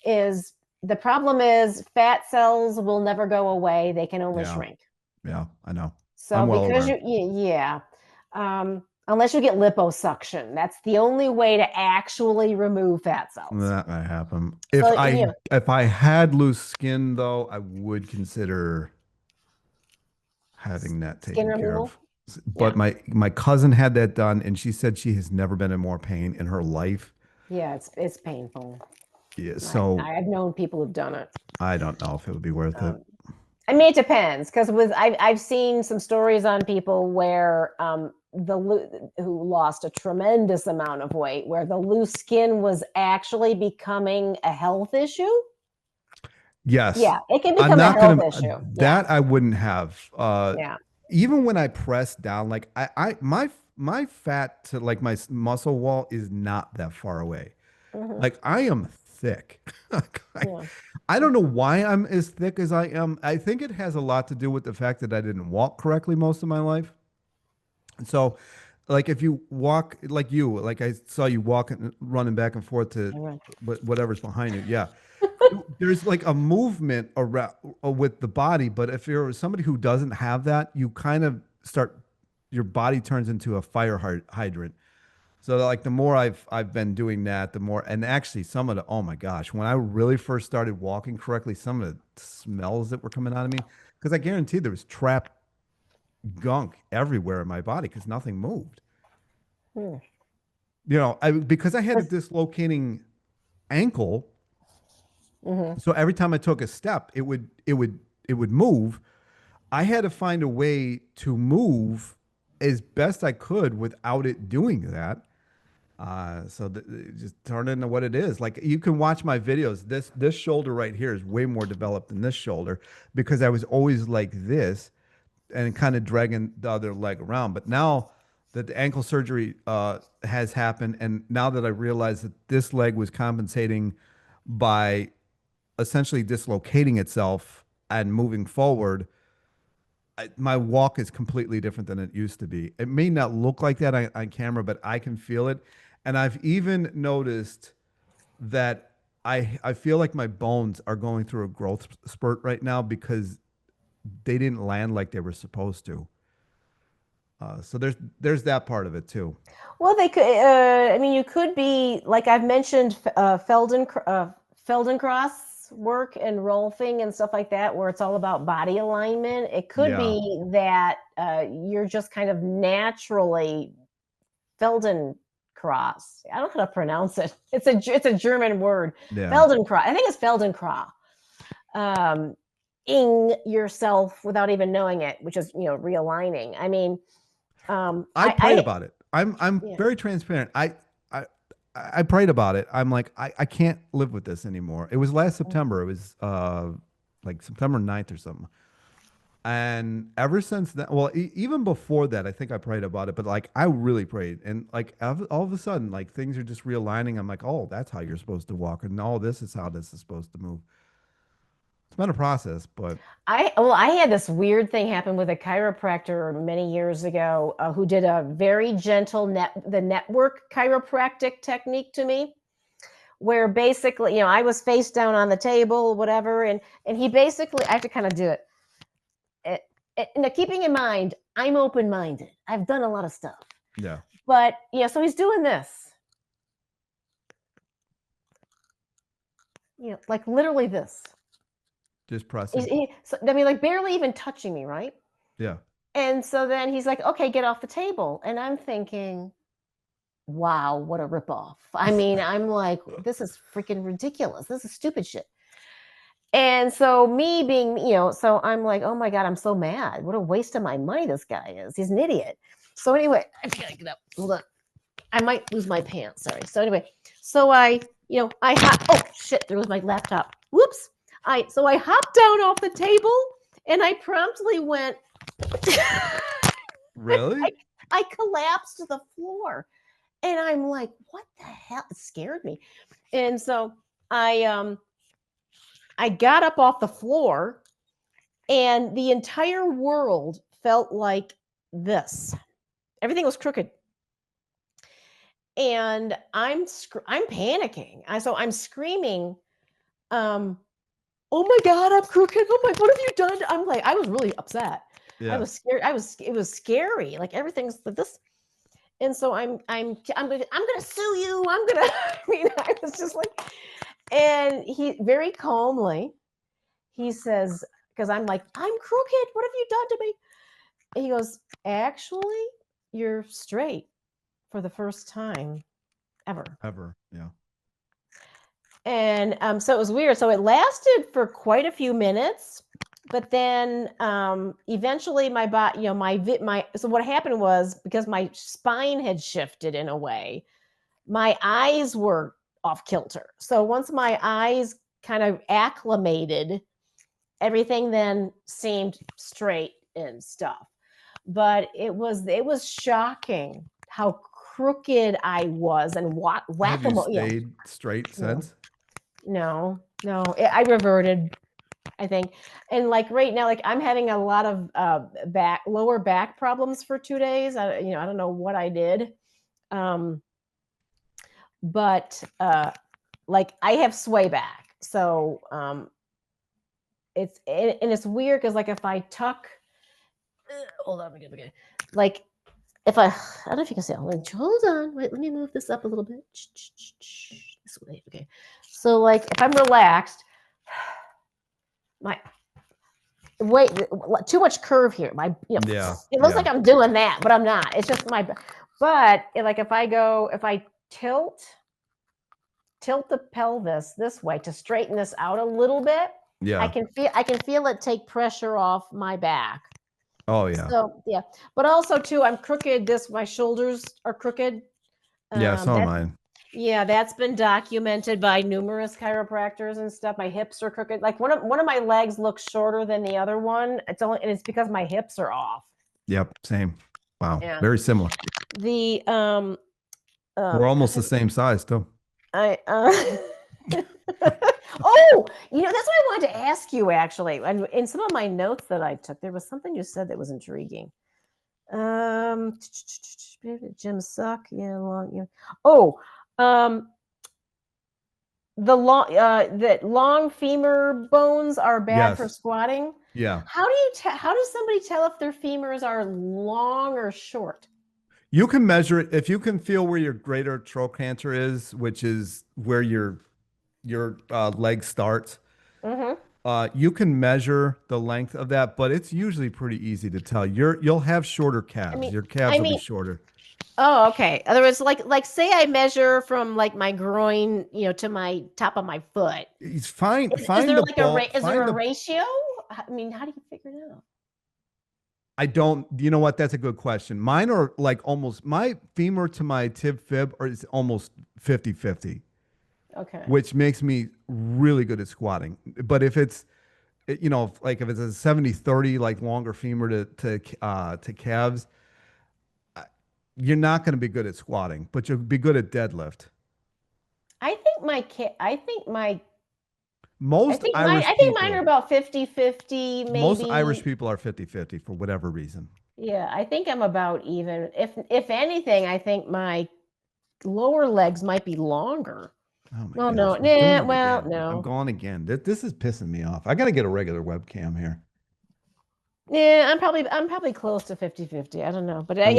is the problem is fat cells will never go away. They can only Yeah. shrink. Yeah. I know. So I'm well because aware. yeah, unless you get liposuction, that's the only way to actually remove fat cells. That might happen. So If I had loose skin though, I would consider having that skin taken care removal. of. Yeah, But my cousin had that done and she said she has never been in more pain in her life. yeah, it's painful. Yeah, I so I've known people who've done it. I don't know if it would be worth it. I mean, it depends, because I've seen some stories on people where who lost a tremendous amount of weight, where the loose skin was actually becoming a health issue. Yes. Yeah, it can I'm become a not health gonna issue. Yeah, that I wouldn't have. yeah. Even when I press down, like my fat to like my muscle wall is not that far away. Hmm. Like I am thick. Like, Yeah. I don't know why I'm as thick as I am. I think it has a lot to do with the fact that I didn't walk correctly most of my life. So, like if you walk like you, like I saw you walking, running back and forth to Right. whatever's behind you. Yeah, there's like a movement around with the body, but if you're somebody who doesn't have that, you kind of start your body turns into a hydrant. So like the more I've been doing that, the more, and actually some of the, oh my gosh, when I really first started walking correctly, some of the smells that were coming out of me, because I guarantee there was trapped gunk everywhere in my body because nothing moved. Hmm. Because I had a dislocating ankle. Mm-hmm. So every time I took a step, it would move. I had to find a way to move as best I could without it doing that. Just turn it into what it is. Like you can watch my videos. This shoulder right here is way more developed than this shoulder because I was always like this and kind of dragging the other leg around. But now that the ankle surgery has happened, and now that I realize that this leg was compensating by essentially dislocating itself and moving forward, my walk is completely different than it used to be. It may not look like that on camera, but I can feel it. And I've even noticed that I feel like my bones are going through a growth spurt right now because they didn't land like they were supposed to. So there's that part of it too. Well, they could. I mean, you could be like I've mentioned, Feldenkrais work and rolfing and stuff like that, where it's all about body alignment. It could Yeah, be that you're just kind of naturally Feldenkrais. I don't know how to pronounce it. It's a German word. yeah. Feldenkrais. I think it's Feldenkrais. Ing yourself without even knowing it, which is realigning. I mean, I prayed I about it. I'm yeah. very transparent. I I prayed about it. I'm like, I can't live with this anymore. It was last September. It was like September 9th or something. And ever since that, well, even before that, I think I prayed about it, but like I really prayed. And like all of a sudden, like things are just realigning. I'm like, oh, that's how you're supposed to walk. And no, this is how this is supposed to move. It's been a process, but I had this weird thing happen with a chiropractor many years ago who did a very gentle the network chiropractic technique to me, where basically I was face down on the table, whatever, and he basically I have to kind of do now keeping in mind I'm open minded. I've done a lot of stuff, yeah, but so he's doing this, like literally this. just pressing. So, I mean, like barely even touching me, right? Yeah. And so then he's like, okay, get off the table. And I'm thinking, wow, what a ripoff. I mean, I'm like, this is freaking ridiculous. This is stupid shit. And so me being, so I'm like, oh my God, I'm so mad. What a waste of my money this guy is. He's an idiot. So anyway, I gotta get up. Hold on. I might lose my pants. Sorry. So anyway, so oh shit, there was my laptop. Whoops. So I hopped down off the table and I promptly went Really? I collapsed to the floor. And I'm like, what the hell? It scared me. And so I got up off the floor and the entire world felt like this. Everything was crooked. And I'm panicking. So I'm screaming, oh my God, I'm crooked. Oh my, what have you done? I'm like, I was really upset. I Yeah. was scared. It was scary. Like everything's this. And so I'm gonna sue you. I'm gonna. I mean, I was just like, and he very calmly he says, because I'm like, I'm crooked. What have you done to me? And he goes, actually, you're straight for the first time ever. Ever. Yeah. And so it was weird. So it lasted for quite a few minutes, but then eventually my body, you know, so what happened was, because my spine had shifted in a way, my eyes were off kilter. So once my eyes kind of acclimated, everything then seemed straight and stuff. But it was shocking how crooked I was, and Have you whack-a-mole. stayed straight No, since? no, I reverted, I think. And like right now, like I'm having a lot of lower back problems for 2 days. I don't know what I did. But like I have sway back. So it's weird because like if I tuck, hold on, again. Like if I don't know if you can see. Hold on, wait, let me move this up a little bit. This way, okay. So like if I'm relaxed, my wait, too much curve here. Yeah. It looks like I'm doing that, but I'm not. It's just my. But like if I tilt the pelvis this way to straighten this out a little bit, Yeah. I can feel it take pressure off my back. Oh yeah. So yeah, but also too, I'm crooked. My shoulders are crooked. Yeah, so am I. Yeah, that's been documented by numerous chiropractors and stuff. My hips are crooked. Like one of my legs looks shorter than the other one. It's because my hips are off. Yep, same. Wow, Yeah. very similar. The We're almost the same size too. I oh, that's what I wanted to ask you actually. And in some of my notes that I took, there was something you said that was intriguing. Gyms suck. Yeah, long. Yeah. Oh, that long femur bones are bad for squatting. Yeah. How does somebody tell if their femurs are long or short? You can measure it if you can feel where your greater trochanter is, which is where your leg starts. You can measure the length of that, but it's usually pretty easy to tell. You'll have shorter calves. Your calves will be shorter. Oh, okay. Otherwise, like say I measure from like my groin, to my top of my foot. Is there a ratio? I mean, how do you figure it out? I don't, you know what? That's a good question. Mine are like my femur to my tib fib is almost 50-50. Okay. Which makes me really good at squatting. But if it's, like if it's a 70-30, like longer femur to calves, you're not going to be good at squatting, but you'll be good at deadlift. I think mine are about 50-50, maybe. Most Irish people are 50-50 for whatever reason. Yeah, I think I'm about even. If anything, I think my lower legs might be longer. Oh my gosh. No. I'm gone again. This is pissing me off. I got to get a regular webcam here. Yeah, I'm probably close to 50-50. I don't know. But I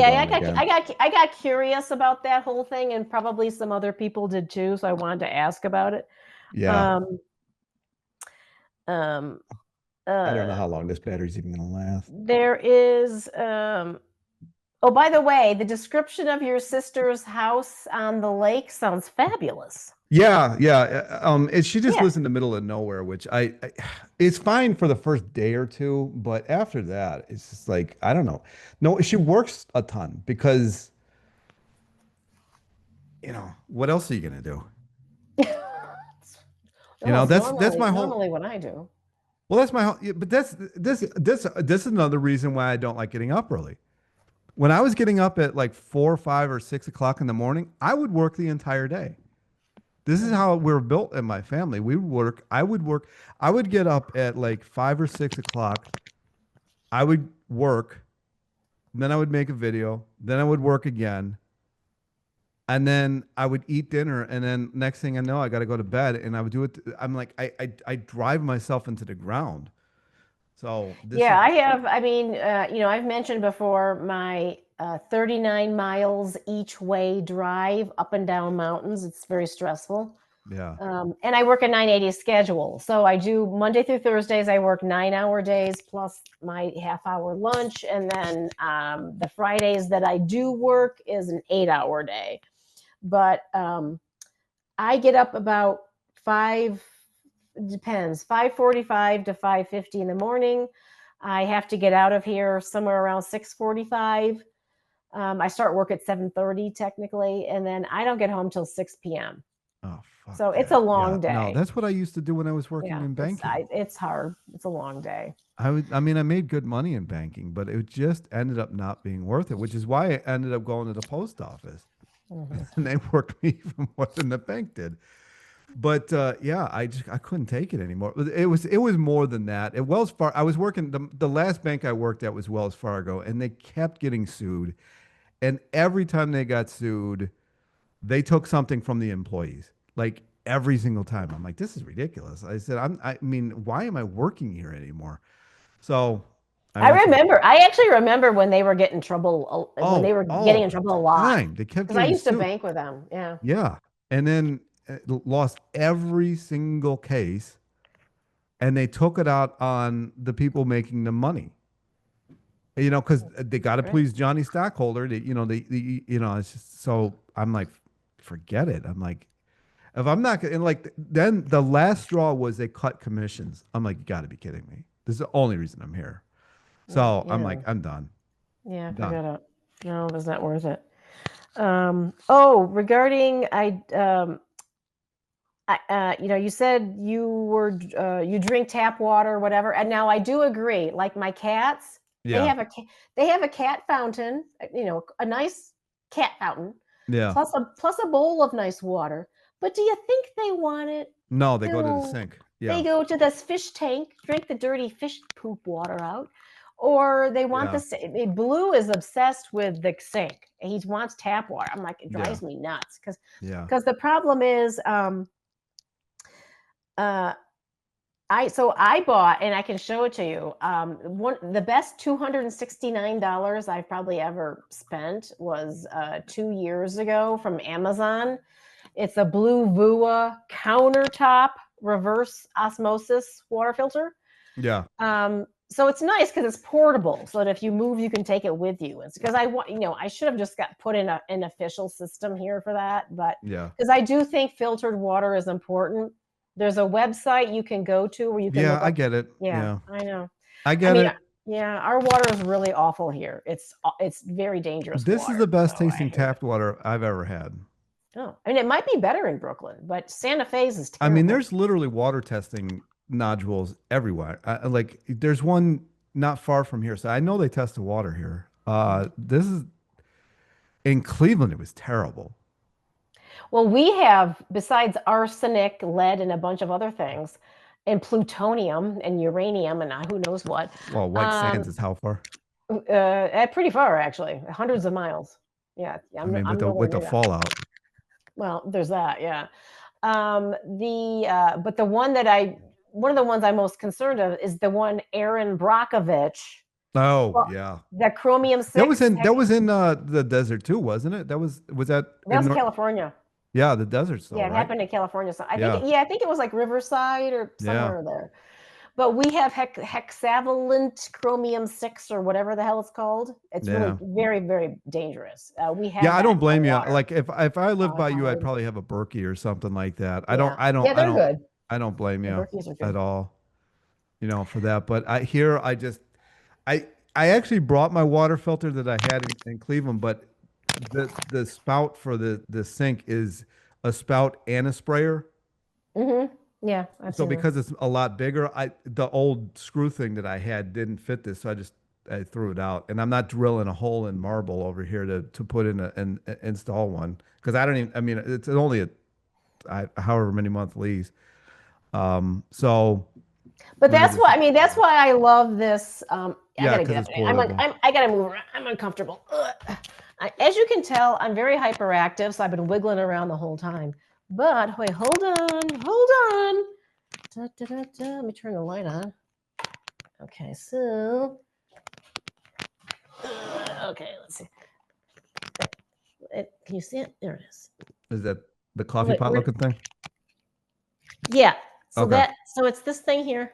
got curious about that whole thing, and probably some other people did too, so I wanted to ask about it. Yeah. I don't know how long this battery's even going to last. There is oh, by the way, the description of your sister's house on the lake sounds fabulous. Yeah. She just lives in the middle of nowhere, which it's fine for the first day or two, but after that, it's just like, I don't know. No, she works a ton because, what else are you gonna do? That's my whole. Normally what I do. Well, that's my whole. But this is another reason why I don't like getting up early. When I was getting up at like 4, 5, or 6 o'clock in the morning, I would work the entire day. This is how we're built in my family. I would get up at like 5 or 6 o'clock. I would work, then I would make a video, then I would work again. And then I would eat dinner. And then next thing I know, I got to go to bed, and I would do it. I'm like, I drive myself into the ground. So I've mentioned before my 39 miles each way drive up and down mountains. It's very stressful. Yeah. And I work a 980 schedule. So I do Monday through Thursdays, I work 9-hour days plus my half-hour lunch. And then the Fridays that I do work is an 8-hour day. But I get up about depends, 5:45 to 5:50 in the morning. I have to get out of here somewhere around 6:45. I start work at 7:30 technically, and then I don't get home till 6 p.m. Oh, fuck So it's a that. long Yeah, no, day. that's what I used to do when I was working Yeah, in banking. it's hard. It's a long day. I mean, I made good money in banking, but it just ended up not being worth it, which is why I ended up going to the post office. Mhm. And they worked me even more than the bank did. But yeah, I couldn't take it anymore. It was more than that. At Wells Fargo, I was working the last bank I worked at was Wells Fargo, and they kept getting sued. And every time they got sued, they took something from the employees. Like every single time. I'm like, this is ridiculous. I said, I mean, why am I working here anymore? So I went to I actually remember when they were getting trouble, when they were getting all in the trouble a lot. time. They kept Because I getting used to sued. bank with them. Yeah. Yeah. And then lost every single case, and they took it out on the people making the money. Because they got to Right. please Johnny Stockholder. It's just, so I'm like, forget it. I'm like, if I'm not and like then the last straw was they cut commissions. I'm like, you got to be kidding me. This is the only reason I'm here. So I'm Yeah. like, I'm done. Yeah. Done. Forget it. No, it was not worth it. Regarding you said you drink tap water or whatever, and now I do agree. Like my cats, Yeah. they have a cat fountain, a nice cat fountain, Yeah. plus a bowl of nice water. But do you think they want it? No, they go to the No, sink. they Yeah. go to this fish tank, drink the dirty fish poop water out, or they want Yeah. Blue is obsessed with the sink. He wants tap water. I'm like, it Yeah. drives me nuts Yeah. because the problem is uh I bought, and I can show it to you. The best $269 I've probably ever spent was 2 years ago from Amazon. It's a blue Vua countertop reverse osmosis water filter. Yeah. So it's nice because it's portable, so that if you move, you can take it with you. It's because I should have just got put in an official system here for that, but Yeah. because I do think filtered water is important. There's a website you can go to where you can Yeah, look I up. get it. Yeah, Yeah. I know. I I get mean, it. yeah, our water is really awful here. It's very dangerous This is water, the best so I tasting hate it. tap water I've ever had. Oh, I mean, it might be better in Brooklyn, but Santa Fe's is I mean, terrible. there's literally water testing nodules everywhere. Like, there's one not far from here, so I know they test the water here. This is in Cleveland. It was terrible. Well, we have, besides arsenic, lead, and a bunch of other things, and plutonium and uranium and who knows what. Well, White Sands is how far? Pretty far, actually, hundreds of miles. Yeah, I mean, I'm with nowhere the near that. fallout. Well, there's that, yeah. But one of the ones I'm most concerned of is the one Aaron Brockovich, Oh well, yeah, the chromium six. that was in the desert too, wasn't it? Was that in That's California. Yeah, the desert still, Yeah, it right? happened in California. So Yeah. I think it was like Riverside or Yeah. somewhere there. But we have hexavalent chromium 6 or whatever the hell it's called. It's really Yeah. very, very dangerous. We have Yeah, I that don't in our blame you. water. Like if I lived by It's you, I'd hard. probably have a Berkey or something like that. Yeah. Yeah, they're good. I don't blame The you Berkeys are at good. all, for that. But I actually brought my water filter that I had in Cleveland, but the spout for the sink is a spout and a sprayer. Yeah, I've So seen them. because it's a lot bigger, the old screw thing that I had didn't fit this, so I threw it out. And I'm not drilling a hole in marble over here to put in and install one because I don't even. I mean, it's only however many month lease. So But let me just that's why I love this. I yeah, gotta because get up. it's portable. I gotta move around. I'm uncomfortable. As you can tell, I'm very hyperactive, so I've been wiggling around the whole time. But wait, hold on. Let me turn the light on. Okay, so okay, let's see. Can you see it? There it is. Is that the coffee pot looking thing? Yeah. Okay. So it's this thing here.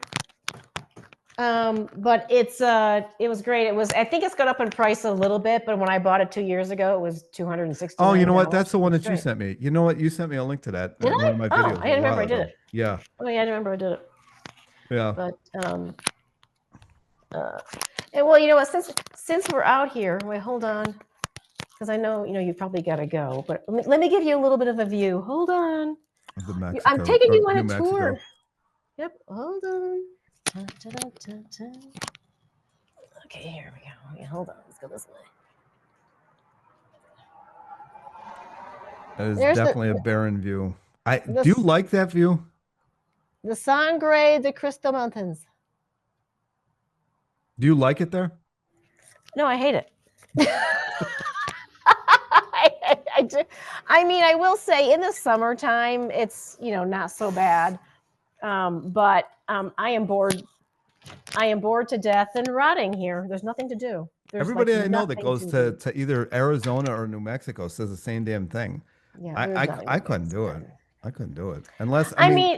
But it was great. I think it's gone up in price a little bit, but when I bought it 2 years ago, it was $269. Oh, you know what? That's the one that you Great. sent me. You know what? You sent me a link to that Did in I? one of my Oh, videos I a didn't while remember I did ago. it. Yeah. Oh yeah, I didn't remember I did it. Yeah. But and well, you know what? Since we're out here, wait, hold on, because I know you probably got to go. But let me give you a little bit of a view. Hold on. The I'm Mexico taking or you on New a tour. Mexico. Yep. Hold on. Dun, dun, dun, dun, dun. Okay, here we go. Yeah, hold on. Let's go this way. That is There's definitely a barren view. Do you the like that view? the Sangre de Cristo Mountains. Do you like it there? No, I hate it. I do. I mean, I will say in the summertime, it's not so bad. But I am bored. I am bored to death and rotting here. There's nothing to do. There's Everybody I know that nothing goes do. to either Arizona or New Mexico says the same damn thing. Yeah, I there's nothing I to do. couldn't do it. I couldn't do it unless I mean,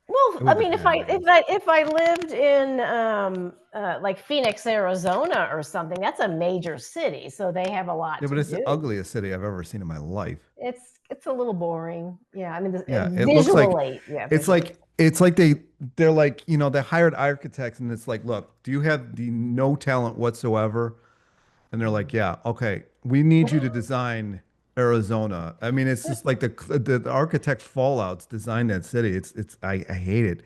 well, it I would mean, depend, I guess. if I lived in like Phoenix, Arizona, or something, that's a major city, so they have a lot Yeah, but to it's the do. ugliest city I've ever seen in my life. It's a little boring. Yeah, I mean, Yeah, it looks visually, like it's like they're like, they hired architects and it's like, look, do you have the no talent whatsoever? And they're like, yeah, okay, we need you to design Arizona. I mean, it's just like the architect fallouts designed that city. I hate it.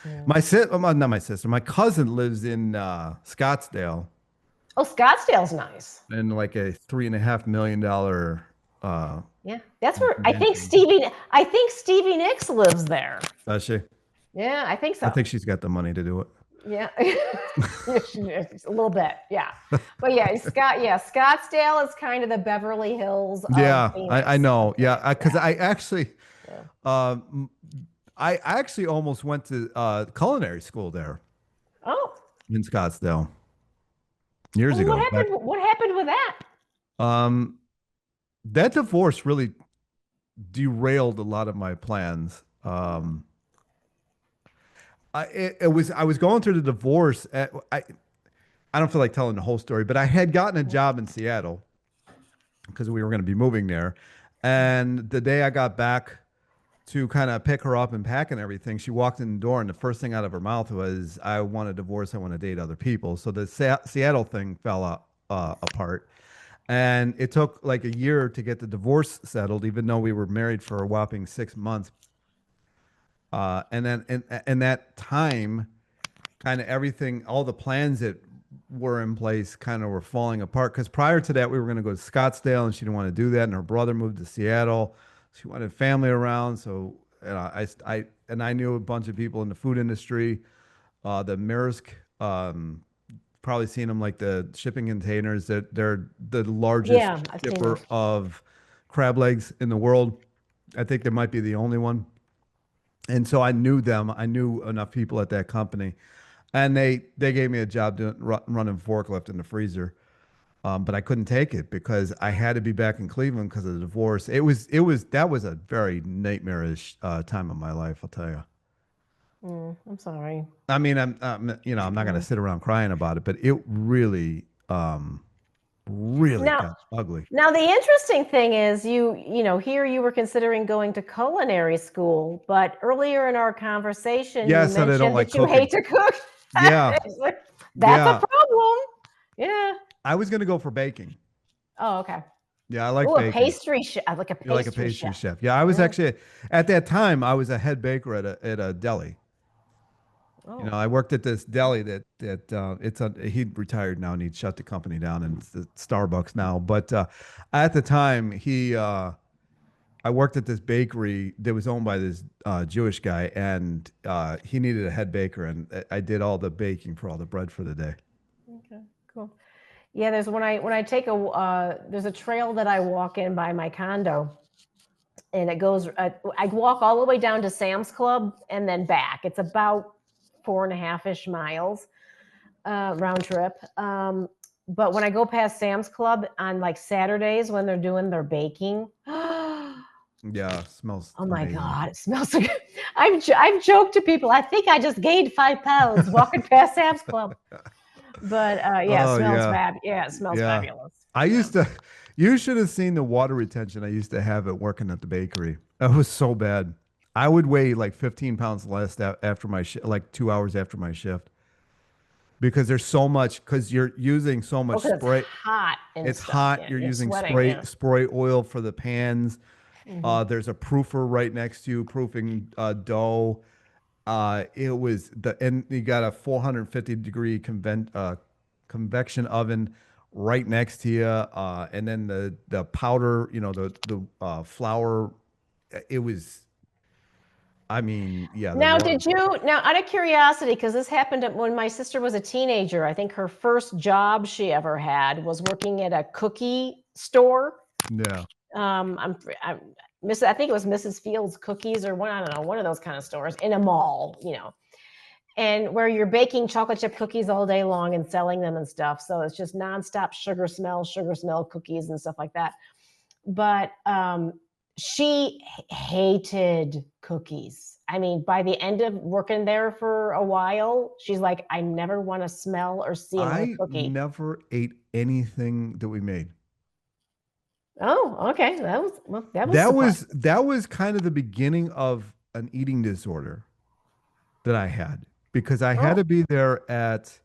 Yeah. Not my sister, my cousin lives in Scottsdale Oh, Scottsdale's nice. in like a $3.5 million Yeah, that's where mansion. I think Stevie Nicks lives there. Does she? Yeah, I think so. I think she's got the money to do it. Yeah, a little bit. Yeah, but yeah, Scottsdale is kind of the Beverly Hills of Yeah, Phoenix. I know. Yeah, Yeah, because yeah. I actually almost went to culinary school there Oh, in Scottsdale years well, what ago. Back, happened? What happened with that? um, that divorce really derailed a lot of my plans. I was going through the divorce. I don't feel like telling the whole story, but I had gotten a job in Seattle because we were going to be moving there. And the day I got back to kind of pick her up and pack and everything, she walked in the door, and the first thing out of her mouth was, "I want a divorce. I want to date other people." So the Seattle thing fell apart. And it took like a year to get the divorce settled, even though we were married for a whopping 6 months. And then in that time, kind of everything, all the plans that were in place kind of were falling apart. Because prior to that, we were going to go to Scottsdale, and she didn't want to do that. And her brother moved to Seattle. She wanted family around. So I knew a bunch of people in the food industry. The Maersk, probably seen them, like the shipping containers. That they're the largest Yeah, I've seen shipper those. of crab legs in the world. I think they might be the only one. And so I knew them. I knew enough people at that company, and they gave me a job doing running forklift in the freezer. But I couldn't take it because I had to be back in Cleveland because of the divorce. That was a very nightmarish time of my life, I'll tell you. I'm sorry. I mean, I'm not gonna sit around crying about it, but it really, really Now, got ugly. now the interesting thing is here you were considering going to culinary school, but earlier in our conversation Yeah, I you said I don't mentioned like that you cooking. hate to cook. Yeah, That's a yeah. problem. Yeah. I was gonna go for baking. Oh, okay. Yeah, I like Oh, a baking. pastry chef. I like a You're like a pastry pastry chef. chef. Yeah, I was Yeah. actually at that time I was a head baker at a deli. Oh. I worked at this deli he retired now and he'd shut the company down, and it's Starbucks now. But at the time I worked at this bakery that was owned by this Jewish guy, and he needed a head baker, and I did all the baking for all the bread for the day. Okay. Cool. Yeah, there's when I take there's a trail that I walk in by my condo, and it goes. I walk all the way down to Sam's Club and then back. It's about 4.5-ish miles round trip. But when I go past Sam's Club on like Saturdays when they're doing their baking, oh Yeah, smells my amazing. God, it smells so good. I've joked to people, I think I just gained 5 pounds walking past Sam's Club. But yeah, it Oh smells yeah. fab. Yeah, it smells Yeah. fabulous. I Yeah. used to, you should have seen the water retention I used to have at working at the bakery. That was so bad. I would weigh like 15 pounds less after my shift, like 2 hours after my shift, because there's so much, because you're using so Oh, much because it's spray. hot and It's stuff. hot. Yeah, You're you're using sweating. Yeah. spray oil for the pans. Hmm. There's a proofer right next to you, proofing dough. And you got a 450-degree convection oven right next to you, and then the powder, the flour. It was, I mean, yeah, the Now, water. out of curiosity, because this happened when my sister was a teenager, I think her first job she ever had was working at a cookie store. Yeah, I'm I think it was Mrs. Fields Cookies or one, I don't know, one of those kind of stores in a mall, and where you're baking chocolate chip cookies all day long and selling them and stuff. So it's just nonstop sugar smell cookies and stuff like that. But she hated cookies. I mean, by the end of working there for a while, she's like, I never want to smell or see another I cookie. never ate anything that we made. Oh, okay. That was surprising. That was kind of the beginning of an eating disorder that I had, because I had Oh, to be there at,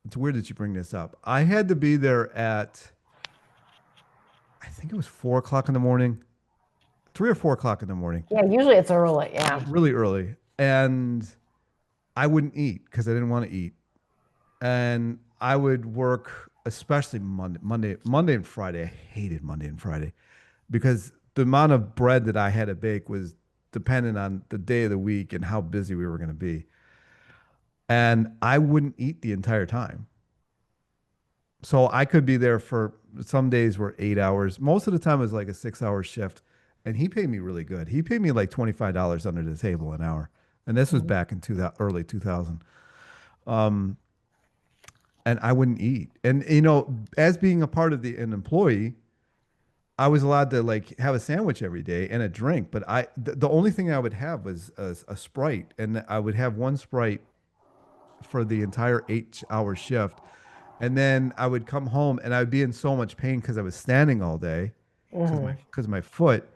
it's weird that you bring this up. I had to be there at, I think it was 4 o'clock in the morning, 3 or 4 o'clock in the morning, yeah. Usually it's early. Yeah. really early. And I wouldn't eat because I didn't want to eat. And I would work, especially Monday and Friday. I hated Monday and Friday because the amount of bread that I had to bake was dependent on the day of the week and how busy we were going to be. And I wouldn't eat the entire time. So I could be there for, some days were 8 hours. Most of the time it was like a 6 hour shift. And he paid me really good. He paid me like $25 under the table an hour. And this was Mhm. back in early 2000. Um, and I wouldn't eat. And as being a part of an employee, I was allowed to like have a sandwich every day and a drink. But the only thing I would have was a Sprite, and I would have one Sprite for the entire 8 hour shift. And then I would come home and I'd be in so much pain because I was standing all day Mhm. because my foot.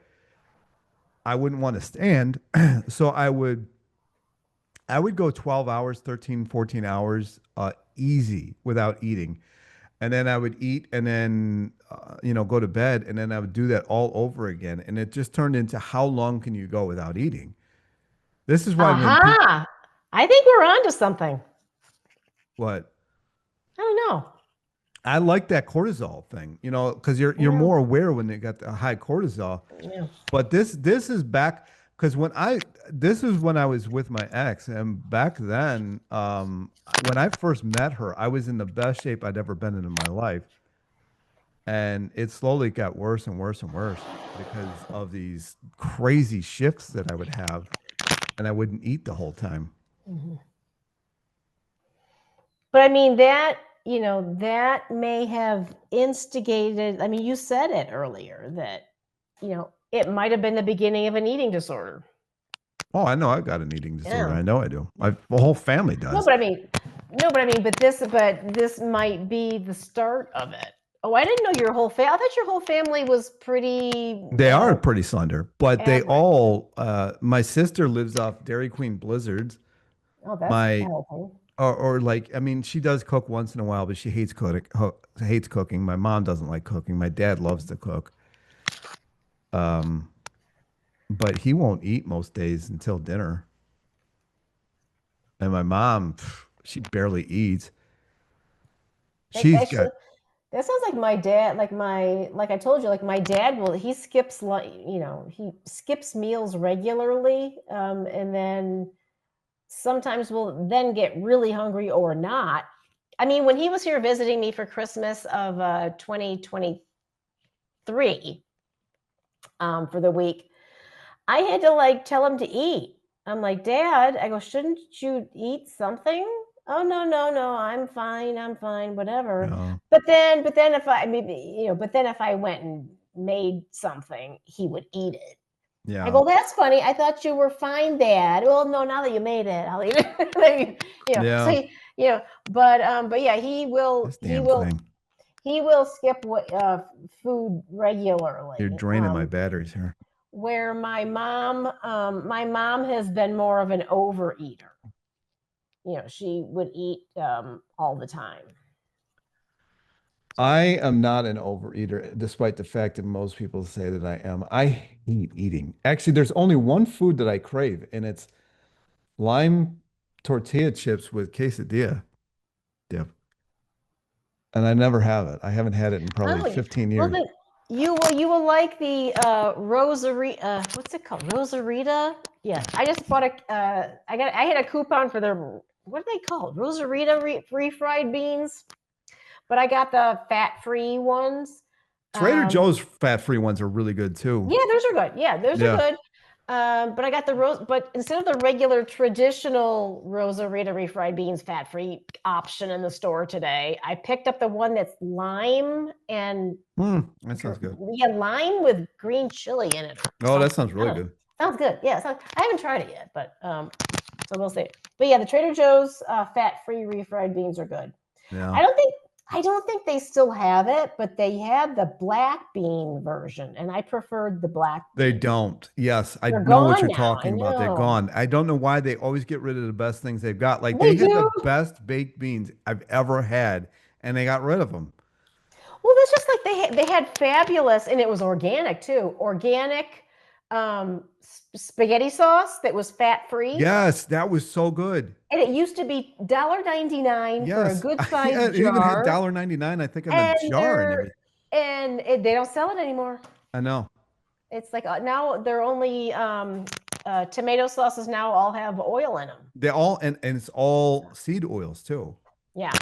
I wouldn't want to stand. So I would go 12 hours, 13, 14 hours easy without eating. And then I would eat and then go to bed, and then I would do that all over again. And it just turned into, how long can you go without eating? This is why when people, Aha! I think we're on to something. what? I don't know. I like that cortisol thing, because you're Yeah. more aware when they got the high cortisol. Yeah. But this is back, because this is when I was with my ex, and back then, when I first met her, I was in the best shape I'd ever been in my life, and it slowly got worse and worse and worse because of these crazy shifts that I would have, and I wouldn't eat the whole time. Mhm. But I mean, that may have instigated, I mean, you said it earlier that, it might have been the beginning of an eating disorder. Oh, I know I've got an eating disorder. Yeah. I know I do. The whole family No, does. but I mean, but this might be the start of it. Oh, I didn't know your whole family. I thought your whole family was pretty They are pretty slender, but they average. all. My sister lives off Dairy Queen blizzards. Oh, that's My healthy. or like, I mean, she does cook once in a while, but she hates cooking. Hates cooking. My mom doesn't like cooking. My dad loves to cook. Um, but he won't eat most days until dinner. And my mom, she barely eats. She's Actually, got. that sounds like my dad. Like I told you, like my dad he skips he skips meals regularly, and then sometimes will then get really hungry or not. I mean, when he was here visiting me for Christmas of 2023, for the week, I had to like tell him to eat. I'm like, Dad, I go, shouldn't you eat something? Oh, no, no, no, I'm fine, whatever. No. But then if I went and made something, he would eat it. I Yeah. go, that's funny. I thought you were fine, Dad. Well, no, now that you made it, I'll eat it. So Yeah. but yeah, This damn thing. he will skip food regularly. You're draining my batteries here. Where my mom has been more of an overeater. She would eat all the time. I am not an overeater, despite the fact that most people say that I am. I hate eating. Actually, there's only one food that I crave, and it's lime tortilla chips with quesadilla dip. And I never have it. I haven't had it in probably 15 well, years. then you will like the Rosarita. What's it called? Rosarita. Yeah, I just bought I had a coupon for their, what are they called? Rosarita refried beans. But I got the fat-free ones. Trader Joe's fat-free ones are really good too. Yeah, those are good. Yeah, those are good. But I got but instead of the regular traditional Rosarita refried beans fat-free option in the store today, I picked up the one that's lime and that sounds good. Yeah, lime with green chili in it. Oh, that sounds really good. Sounds good. Yeah, I haven't tried it yet, but so we'll see. But yeah, the Trader Joe's fat-free refried beans are good. Yeah. I don't think they still have it, but they had the black bean version, and I preferred the black bean. They don't. Yes, I They're know what you're gone now. talking about. They're know. gone. I don't know why they always get rid of the best things they've got. Like They had do. the best baked beans I've ever had, and they got rid of them. Well, that's just like they had fabulous, and it was organic too. Organic spaghetti sauce that was fat-free. Yes, that was so good. And it used to be $1.99 for a good size jar. It even had $1.99, I think, in the jar and everything. And they don't sell it anymore. I know. It's like now they're only tomato sauces now all have oil in them. They all and it's all seed oils too. Yeah.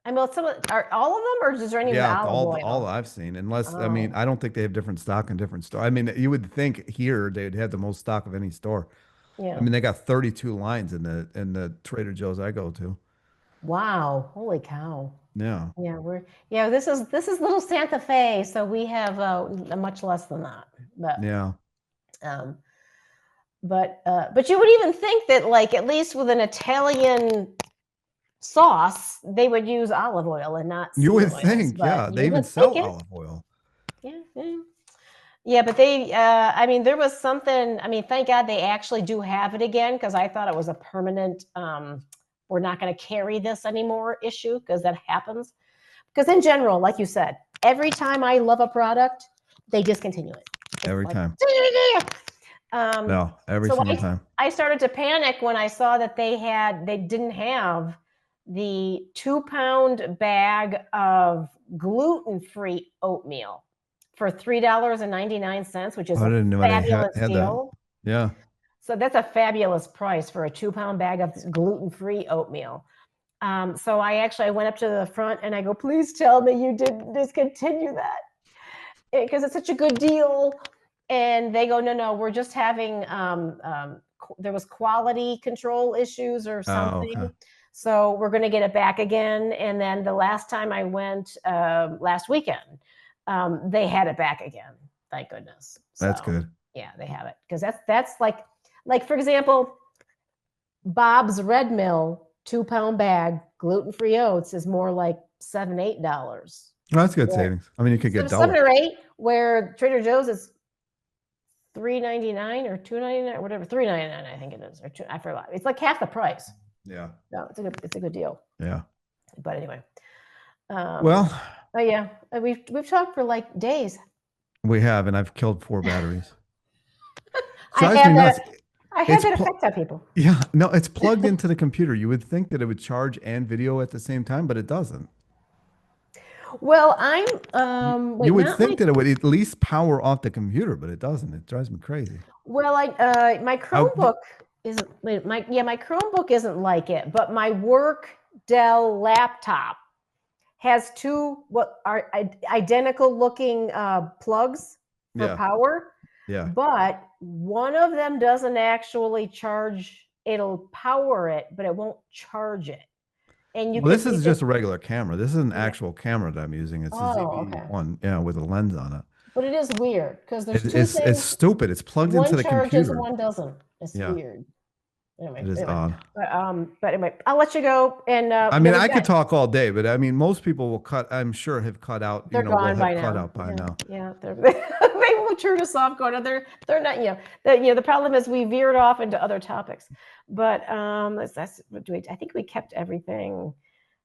I mean, are all of them, or is there any olive oil? All I've seen. Unless I mean, I don't think they have different stock in different stores. I mean, you would think here they'd have the most stock of any store. Yeah. I mean, they got 32 lines in the Trader Joe's I go to. Wow! Holy cow! Yeah. Yeah, this is little Santa Fe, so we have much less than that. But yeah. But you would even think that, like, at least with an Italian sauce, they would use olive oil and not seed You would oils, think, yeah. They even sell olive oil. Yeah, but I mean, there was something, I mean, thank God they actually do have it again, because I thought it was a permanent, we're not going to carry this anymore issue, because that happens. Because in general, like you said, every time I love a product, they discontinue it. Every time. No, every single time. I started to panic when I saw that they didn't have the 2-pound bag of gluten-free oatmeal for $3.99, which is a fabulous deal. Yeah. So that's a fabulous price for a 2-pound bag of gluten-free oatmeal. So I went up to the front and I go, please tell me you didn't discontinue that, because it's such a good deal. And they go, no, we're just having, there was quality control issues or something. Oh, okay. So we're going to get it back again. And then the last time I went last weekend, they had it back again. Thank goodness. So, that's good. Yeah, they have it. Because that's like, for example, Bob's Red Mill 2-pound bag gluten-free oats is more like $7, $8. Well, that's good savings. I mean, you could get double. 7 or 8, where Trader Joe's is $3.99 or $2.99, whatever, $3.99 I think it is, or I forgot. It's like half the price. Yeah. No, it's a good deal. Yeah. But anyway. Well. Oh yeah, we've talked for like days. We have, and I've killed 4 batteries. I had that effect on people. Yeah, no, it's plugged into the computer. You would think that it would charge and video at the same time, but it doesn't. Well, you would think that it would at least power off the computer, but it doesn't. It drives me crazy. Well, my Chromebook isn't. My Chromebook isn't like it, but my work Dell laptop has 2 what are identical looking plugs for power. Yeah. But one of them doesn't actually charge. It'll power it, but it won't charge it. And this is just a regular camera. This is an actual camera that I'm using. It's a ZV-1, with a lens on it. But it is weird because there's two It's things. stupid. It's plugged One into the charges and computer. one doesn't. It's Yeah, weird. it is odd. But anyway, I'll let you go. And I mean, I could talk all day, but I mean, most people will cut. I'm sure have cut out. they're Will gone have by cut now. out by now. Yeah, they will turn us off. Going, they're not. The problem is we veered off into other topics. But that's what do we? I think we kept everything.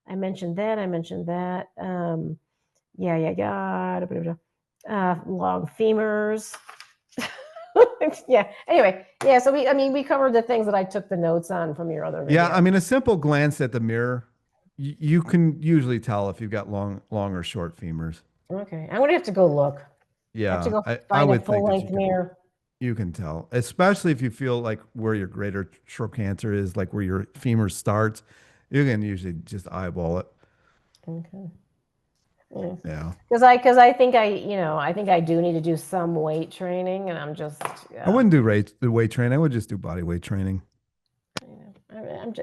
I mentioned that. Long femurs. Yeah. Anyway, yeah. So we covered the things that I took the notes on from your other video. Yeah, I mean, a simple glance at the mirror, you can usually tell if you've got long or short femurs. Okay, I'm gonna have to go look. Yeah, I have to go I find a would think that full-length mirror. you can tell, especially if you feel like where your greater trochanter is, like where your femur starts. You can usually just eyeball it. Okay. Yeah. Because I think I do need to do some weight training, and I'm just. I wouldn't do weight training. I would just do body weight training.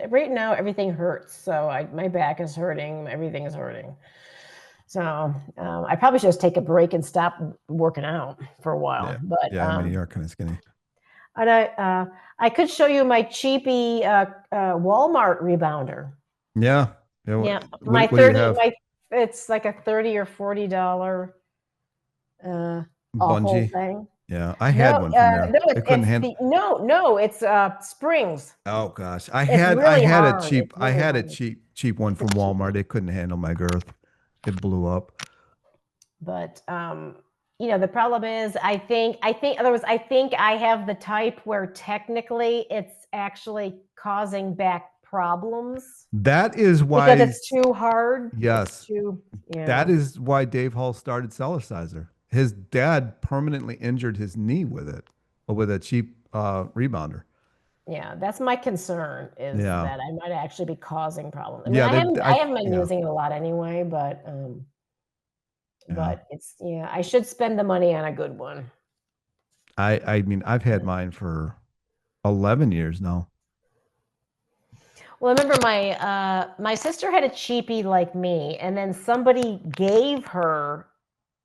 Right now everything hurts, so my back is hurting, everything is hurting. So I probably should just take a break and stop working out for a while. Yeah. But I mean, you're kind of skinny. And I could show you my cheapy Walmart rebounder. Yeah. Yeah, what do you have? It's like a $30 or $40 Bungee thing. Yeah, I had one from there. No, I couldn't handle. No, it's springs. Oh gosh, It's really hard. I had a cheap one from Walmart. It couldn't handle my girth. It blew up. But the problem is, I think I have the type where technically it's actually causing back problems. That is why, because it's too hard. Yes. Yeah. That is why Dave Hall started Cellerciser. His dad permanently injured his knee with it, with a cheap rebounder. Yeah, that's my concern, is that I might actually be causing problems. I haven't been using it a lot anyway, but it's I should spend the money on a good one. I mean, I've had mine for 11 years now. Well, I remember my sister had a cheapie like me, and then somebody gave her,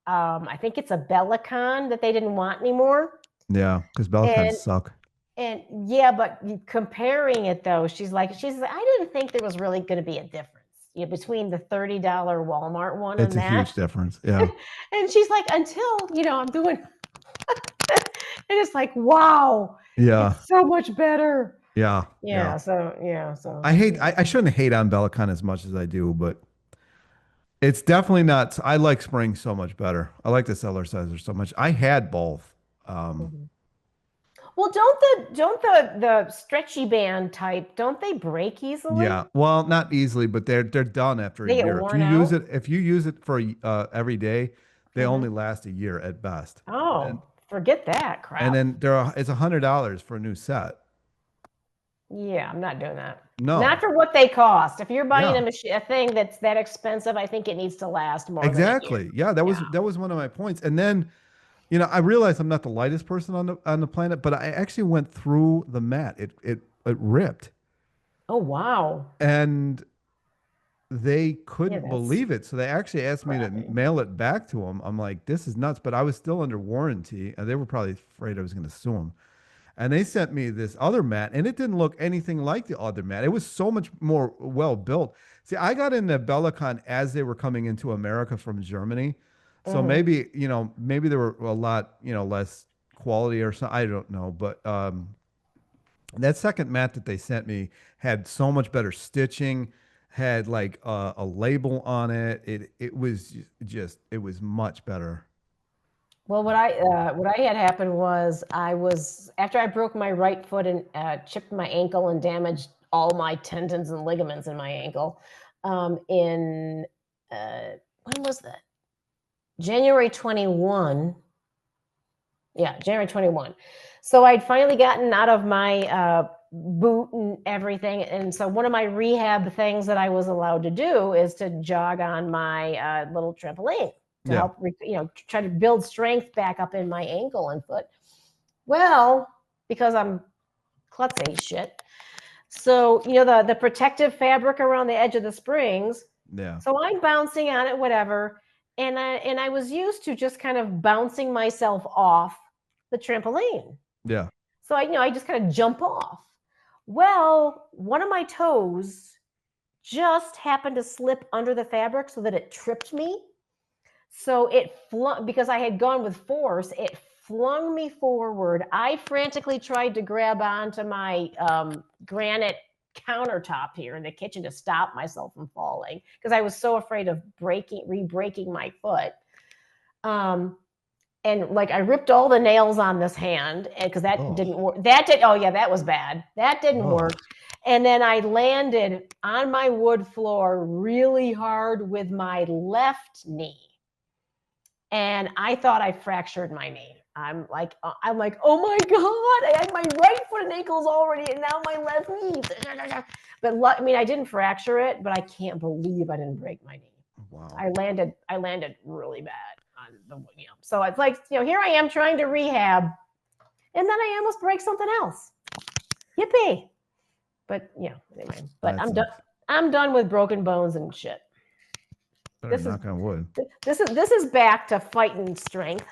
I think it's a Bellicon that they didn't want anymore. Yeah, because Bellicons suck. And yeah, but comparing it though, she's like, I didn't think there was really going to be a difference between the $30 Walmart one and that. It's a huge difference. Yeah. And she's like, until I'm doing, and it's like, wow. Yeah. It's so much better. Yeah. So I shouldn't hate on Bellicon as much as I do, but it's definitely not. I like Spring so much better. I like the Cellerciser so much. I had both. Well, don't the stretchy band type, don't they break easily? Yeah. Well, not easily, but they're done after a year. If you use it for every day, they only last a year at best. Oh, forget that crap. And then it's $100 for a new set. Yeah, I'm not doing that. No, not for what they cost. If you're buying a thing that's that expensive, I think it needs to last more. Exactly. Yeah, that was one of my points. And then, I realized I'm not the lightest person on the planet, but I actually went through the mat. It ripped. Oh wow! And they couldn't believe it, so they actually asked me to mail it back to them. I'm like, this is nuts, but I was still under warranty, and they were probably afraid I was going to sue them. And they sent me this other mat, and it didn't look anything like the other mat. It was so much more well built. See, I got into Bellicon as they were coming into America from Germany. So maybe there were a lot, less quality or something. I don't know. But that second mat that they sent me had so much better stitching, had like a label on it. It was much better. Well, what I had happened was after I broke my right foot and chipped my ankle and damaged all my tendons and ligaments in my ankle. When was that? January 21. Yeah, January 21. So I'd finally gotten out of my boot and everything. And so one of my rehab things that I was allowed to do is to jog on my little trampoline to help, try to build strength back up in my ankle and foot. Well, because I'm klutzy shit. So, the protective fabric around the edge of the springs. Yeah. So I'm bouncing on it, whatever. and I was used to just kind of bouncing myself off the trampoline. Yeah. So I just kind of jump off. Well, one of my toes just happened to slip under the fabric so that it tripped me. So it flung, because I had gone with force, it flung me forward. I frantically tried to grab onto my granite countertop here in the kitchen to stop myself from falling because I was so afraid of re-breaking my foot. And like I ripped all the nails on this hand because that didn't work. Oh yeah, that was bad. That didn't work. And then I landed on my wood floor really hard with my left knee. And I thought I fractured my knee. I'm like, oh my God, I had my right foot and ankles already, and now my left knee. But I mean, I didn't fracture it, but I can't believe I didn't break my knee. Wow. I landed really bad on the, so it's like, here I am trying to rehab, and then I almost break something else. Yippee. But anyway, but I'm done with broken bones and shit. Knock on wood. This is back to fighting strength.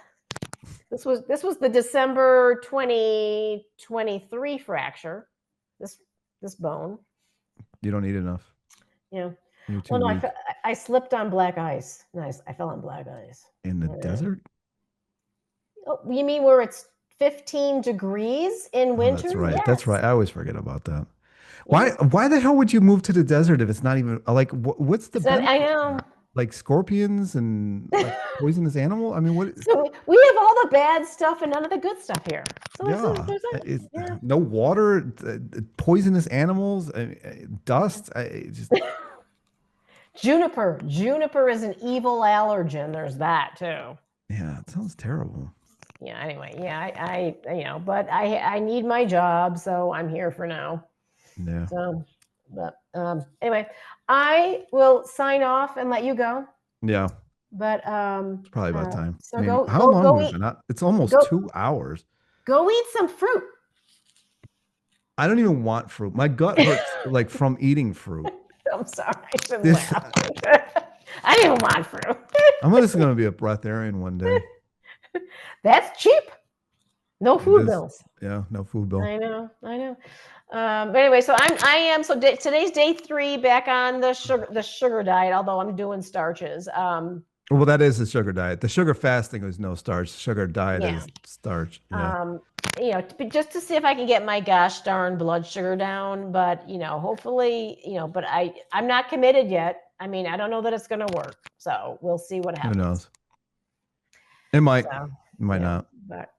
This was the December 2023 fracture. This bone. You don't eat enough. Yeah. You're too weak. I slipped on black ice. Nice. I fell on black ice. In the desert? Oh, you mean where it's 15 degrees in winter? That's right. Yes. That's right. I always forget about that. Why the hell would you move to the desert if it's not even like what's the benefit? I know. Like scorpions and like poisonous animal? I mean, what? So we have all the bad stuff and none of the good stuff here. So there's no water, poisonous animals, dust. Juniper. Juniper is an evil allergen. There's that too. Yeah, it sounds terrible. Yeah. Anyway, I but I need my job, so I'm here for now. Yeah. So, but anyway, I will sign off and let you go. Yeah. But it's probably about time. So how long is it? It's almost 2 hours. Go eat some fruit. I don't even want fruit. My gut hurts like from eating fruit. I'm sorry. I shouldn't laugh. I didn't even want fruit. I'm just going to be a breatharian one day. That's cheap. No food bills. Yeah, no food bill. I know. But anyway, so so today's day 3 back on the sugar diet, although I'm doing starches. Well, that is the sugar diet. The sugar fasting is no starch. Sugar diet is starch. Yeah. Just to see if I can get my gosh darn blood sugar down, but hopefully, but I'm not committed yet. I mean, I don't know that it's going to work. So we'll see what happens. Who knows? It might. It might not. But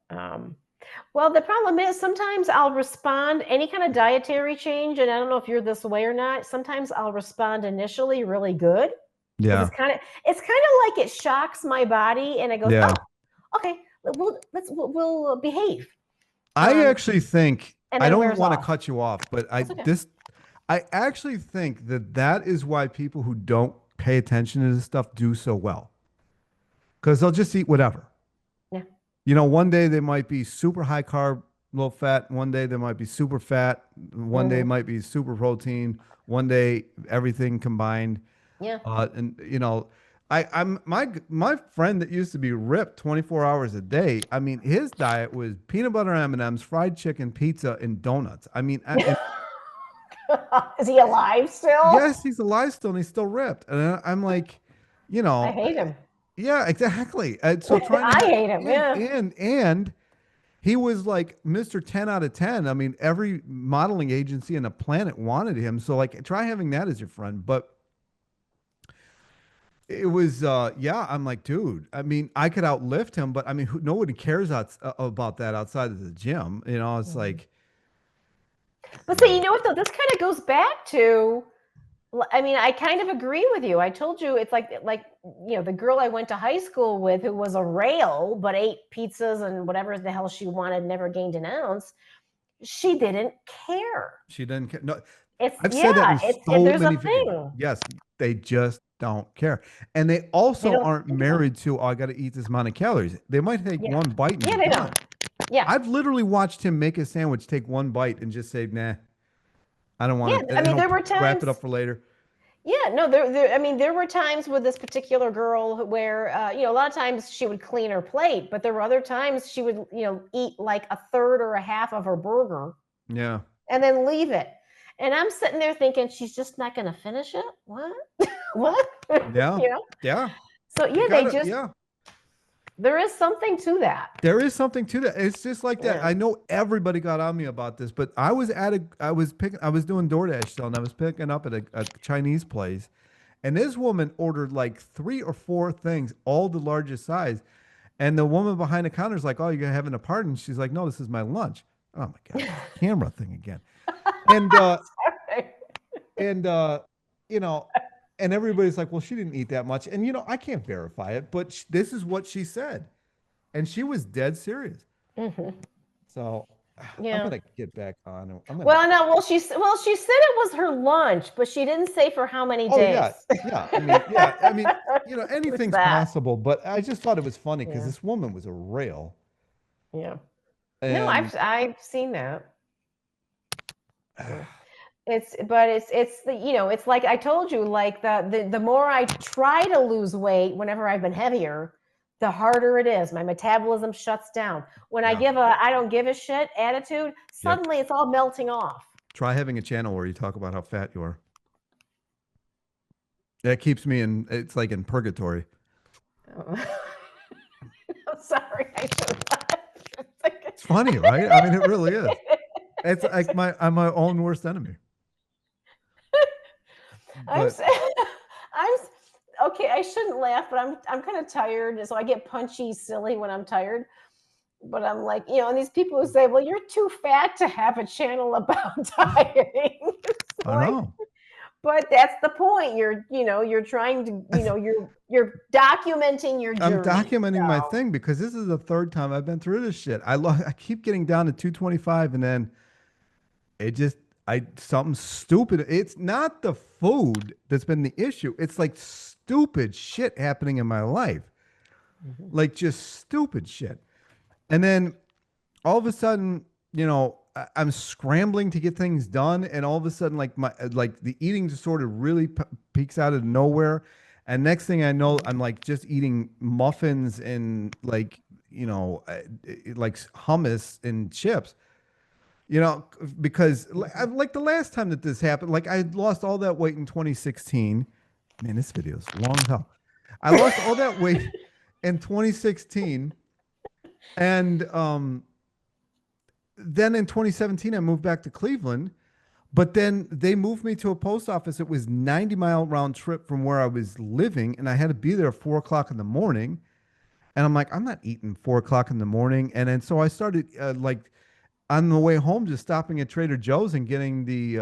well, the problem is sometimes I'll respond any kind of dietary change, and I don't know if you're this way or not. Sometimes I'll respond initially really good. Yeah. It's kind of like it shocks my body, and it goes, oh, okay, we'll behave. I actually think I don't want to off. cut you off, but I actually think that is why people who don't pay attention to this stuff do so well, because they'll just eat whatever. Yeah. One day they might be super high carb, low fat. One day they might be super fat. One day might be super protein. One day everything combined. Yeah. And I'm my friend that used to be ripped 24 hours a day. I mean, his diet was peanut butter M&Ms, fried chicken, pizza, and donuts. I mean, is he alive still? Yes, he's alive still, and he's still ripped. And I'm like, I hate him. Yeah, exactly. So I hate him. And he was like Mr. 10 out of 10. I mean, every modeling agency on the planet wanted him. So like, try having that as your friend. But it was, I'm like, dude, I mean, I could outlift him, but I mean, nobody cares about that outside of the gym. It's like. But see, you know what, though? This kind of goes back to, I mean, I kind of agree with you. I told you it's like the girl I went to high school with who was a rail, but ate pizzas and whatever the hell she wanted, never gained an ounce. She didn't care. She didn't care. No, I've said that in so many videos. Yes, they just don't care. And they also aren't married to, I got to eat this amount of calories. They might take one bite. And they don't. Yeah. I've literally watched him make a sandwich, take one bite and just say, nah, I don't want to. I mean, there were times. Wrap it up for later. Yeah, no, I mean, there were times with this particular girl where, a lot of times she would clean her plate, but there were other times she would, eat like a third or a half of her burger Yeah. and then leave it. And I'm sitting there thinking, she's just not going to finish it. What? What? Yeah. you know? Yeah. So You yeah, gotta, yeah. there is something to that. There is something to that. It's just like that. Yeah. I know everybody got on me about this, but I was doing DoorDash still, and I was picking up at a Chinese place, and this woman ordered like 3 or 4 things, all the largest size. And the woman behind the counter is like, "Oh, you're having a party?" And she's like, "No, this is my lunch." Oh my God, this camera thing again. And and you know, and everybody's like, "Well, she didn't eat that much." And I can't verify it, but this is what she said, and she was dead serious. hmm So I'm Yeah. gonna get back on. I'm gonna. Well, no, she said it was her lunch, but she didn't say for how many Oh days. yeah, yeah. I mean, yeah. I mean, With anything's that. possible. But I just thought it was funny because Yeah. this woman was a rail, Yeah. No, and I've seen that. Yeah. It's the it's like I told you, like the more I try to lose weight whenever I've been heavier, the harder it is. My metabolism shuts down. When I yeah, give a I don't give a shit attitude, yep. suddenly it's all melting off. Try having a channel where you talk about how fat you are. That keeps me in. It's like in purgatory. I'm sorry, I should It's funny, right? I mean, it really is. It's like I'm my own worst enemy. I'm But I'm okay. I shouldn't laugh, but I'm kind of tired, so I get punchy, silly when I'm tired. But I'm like, and these people who say, "Well, you're too fat to have a channel about dieting." It's I like, know. but that's the point. You're trying to, you're documenting your I'm journey. documenting my So, thing because this is the third time I've been through this shit. I keep getting down to 225, and then it just something stupid. It's not the food that's been the issue. It's like stupid shit happening in my life. Like just stupid shit. And then all of a sudden, I'm scrambling to get things done, and all of a sudden, like the eating disorder really peaks out of nowhere. And next thing I know, I'm like just eating muffins and like hummus and chips. Because like the last time that this happened, like I lost all that weight in 2016. Man, this video is long as hell. I lost all that weight in 2016, and then in 2017 I moved back to Cleveland, but then they moved me to a post office. It was 90-mile round trip from where I was living, and I had to be there at 4 o'clock in the morning. And I'm like, I'm not eating 4 o'clock in the morning. And then so I started like on the way home, just stopping at Trader Joe's and getting the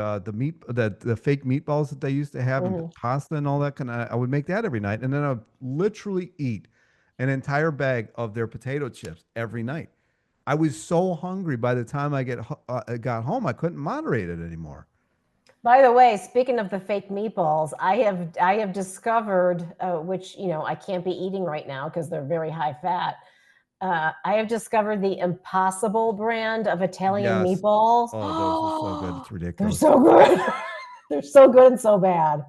fake meatballs that they used to have and mhm. pasta and all that. I would make that every night, and then I would literally eat an entire bag of their potato chips every night. I was so hungry by the time I got home, I couldn't moderate it anymore. By the way, speaking of the fake meatballs, I have discovered, which I can't be eating right now because they're very high fat. I have discovered the Impossible brand of Italian Yes. meatballs. Oh, those are so good. Oh, It's they're ridiculous. so good. They're so good and so bad.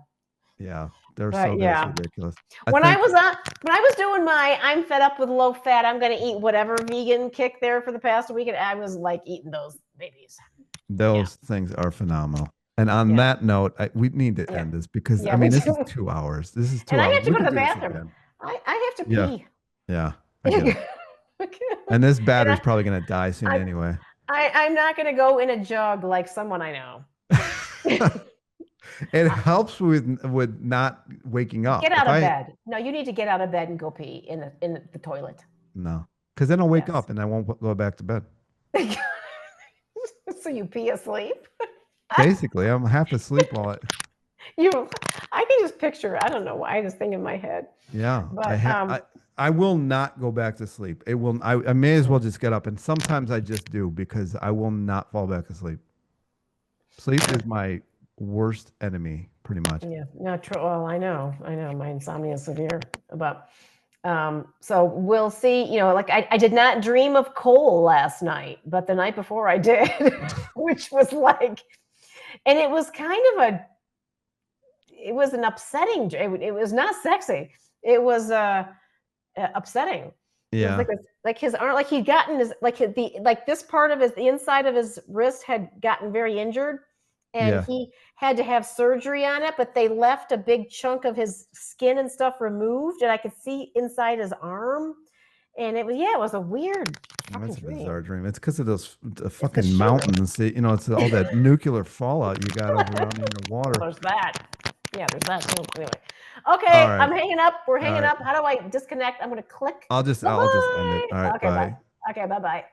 Yeah, they're so But good. It's yeah, ridiculous. I when I think was doing my I'm fed up with low fat, I'm gonna eat whatever vegan kick there for the past week, and I was like eating those babies. Yeah, those things are phenomenal. And on yeah, that note, we need to yeah, end this because I yeah. Me mean, this is too. 2 hours. This is And two I hours. have to We go to could the do this bathroom. again. I have to Yeah. pee. Yeah. I get it. And this And battery's probably going to die soon I, anyway. I'm not going to go in a jug like someone I know. It helps with not waking Get up. out of bed. No, you need to get out of bed and go pee in the toilet. No, because then I'll wake Yes. up and I won't go back to bed. So you pee asleep. Basically, I'm half asleep while I can just picture. I don't know why this thing in my head, yeah, but I will not go back to sleep. I may as well just get up, and sometimes I just do because I will not fall back asleep. Sleep is my worst enemy, pretty much. yeah, no, true. Well, I know, my insomnia is severe, but so we'll see. Like I did not dream of coal last night, but the night before I did, which was like, and it was kind of it was an upsetting. It was not sexy. It was upsetting. It was Yeah. like his arm, like he'd gotten his like this part of the inside of his wrist had gotten very injured, and Yeah. he had to have surgery on it. But they left a big chunk of his skin and stuff removed, and I could see inside his arm. And it was a weird That's a dream. bizarre dream. It's because of those fucking mountains. You know, it's all that nuclear fallout you got over around in the water. There's that. Yeah, there's that too. Anyway. Okay, All right. I'm hanging up. We're hanging right. up. How do I disconnect? I'm going to click. I'll just end it. All right. Okay, bye. bye. Okay, bye-bye.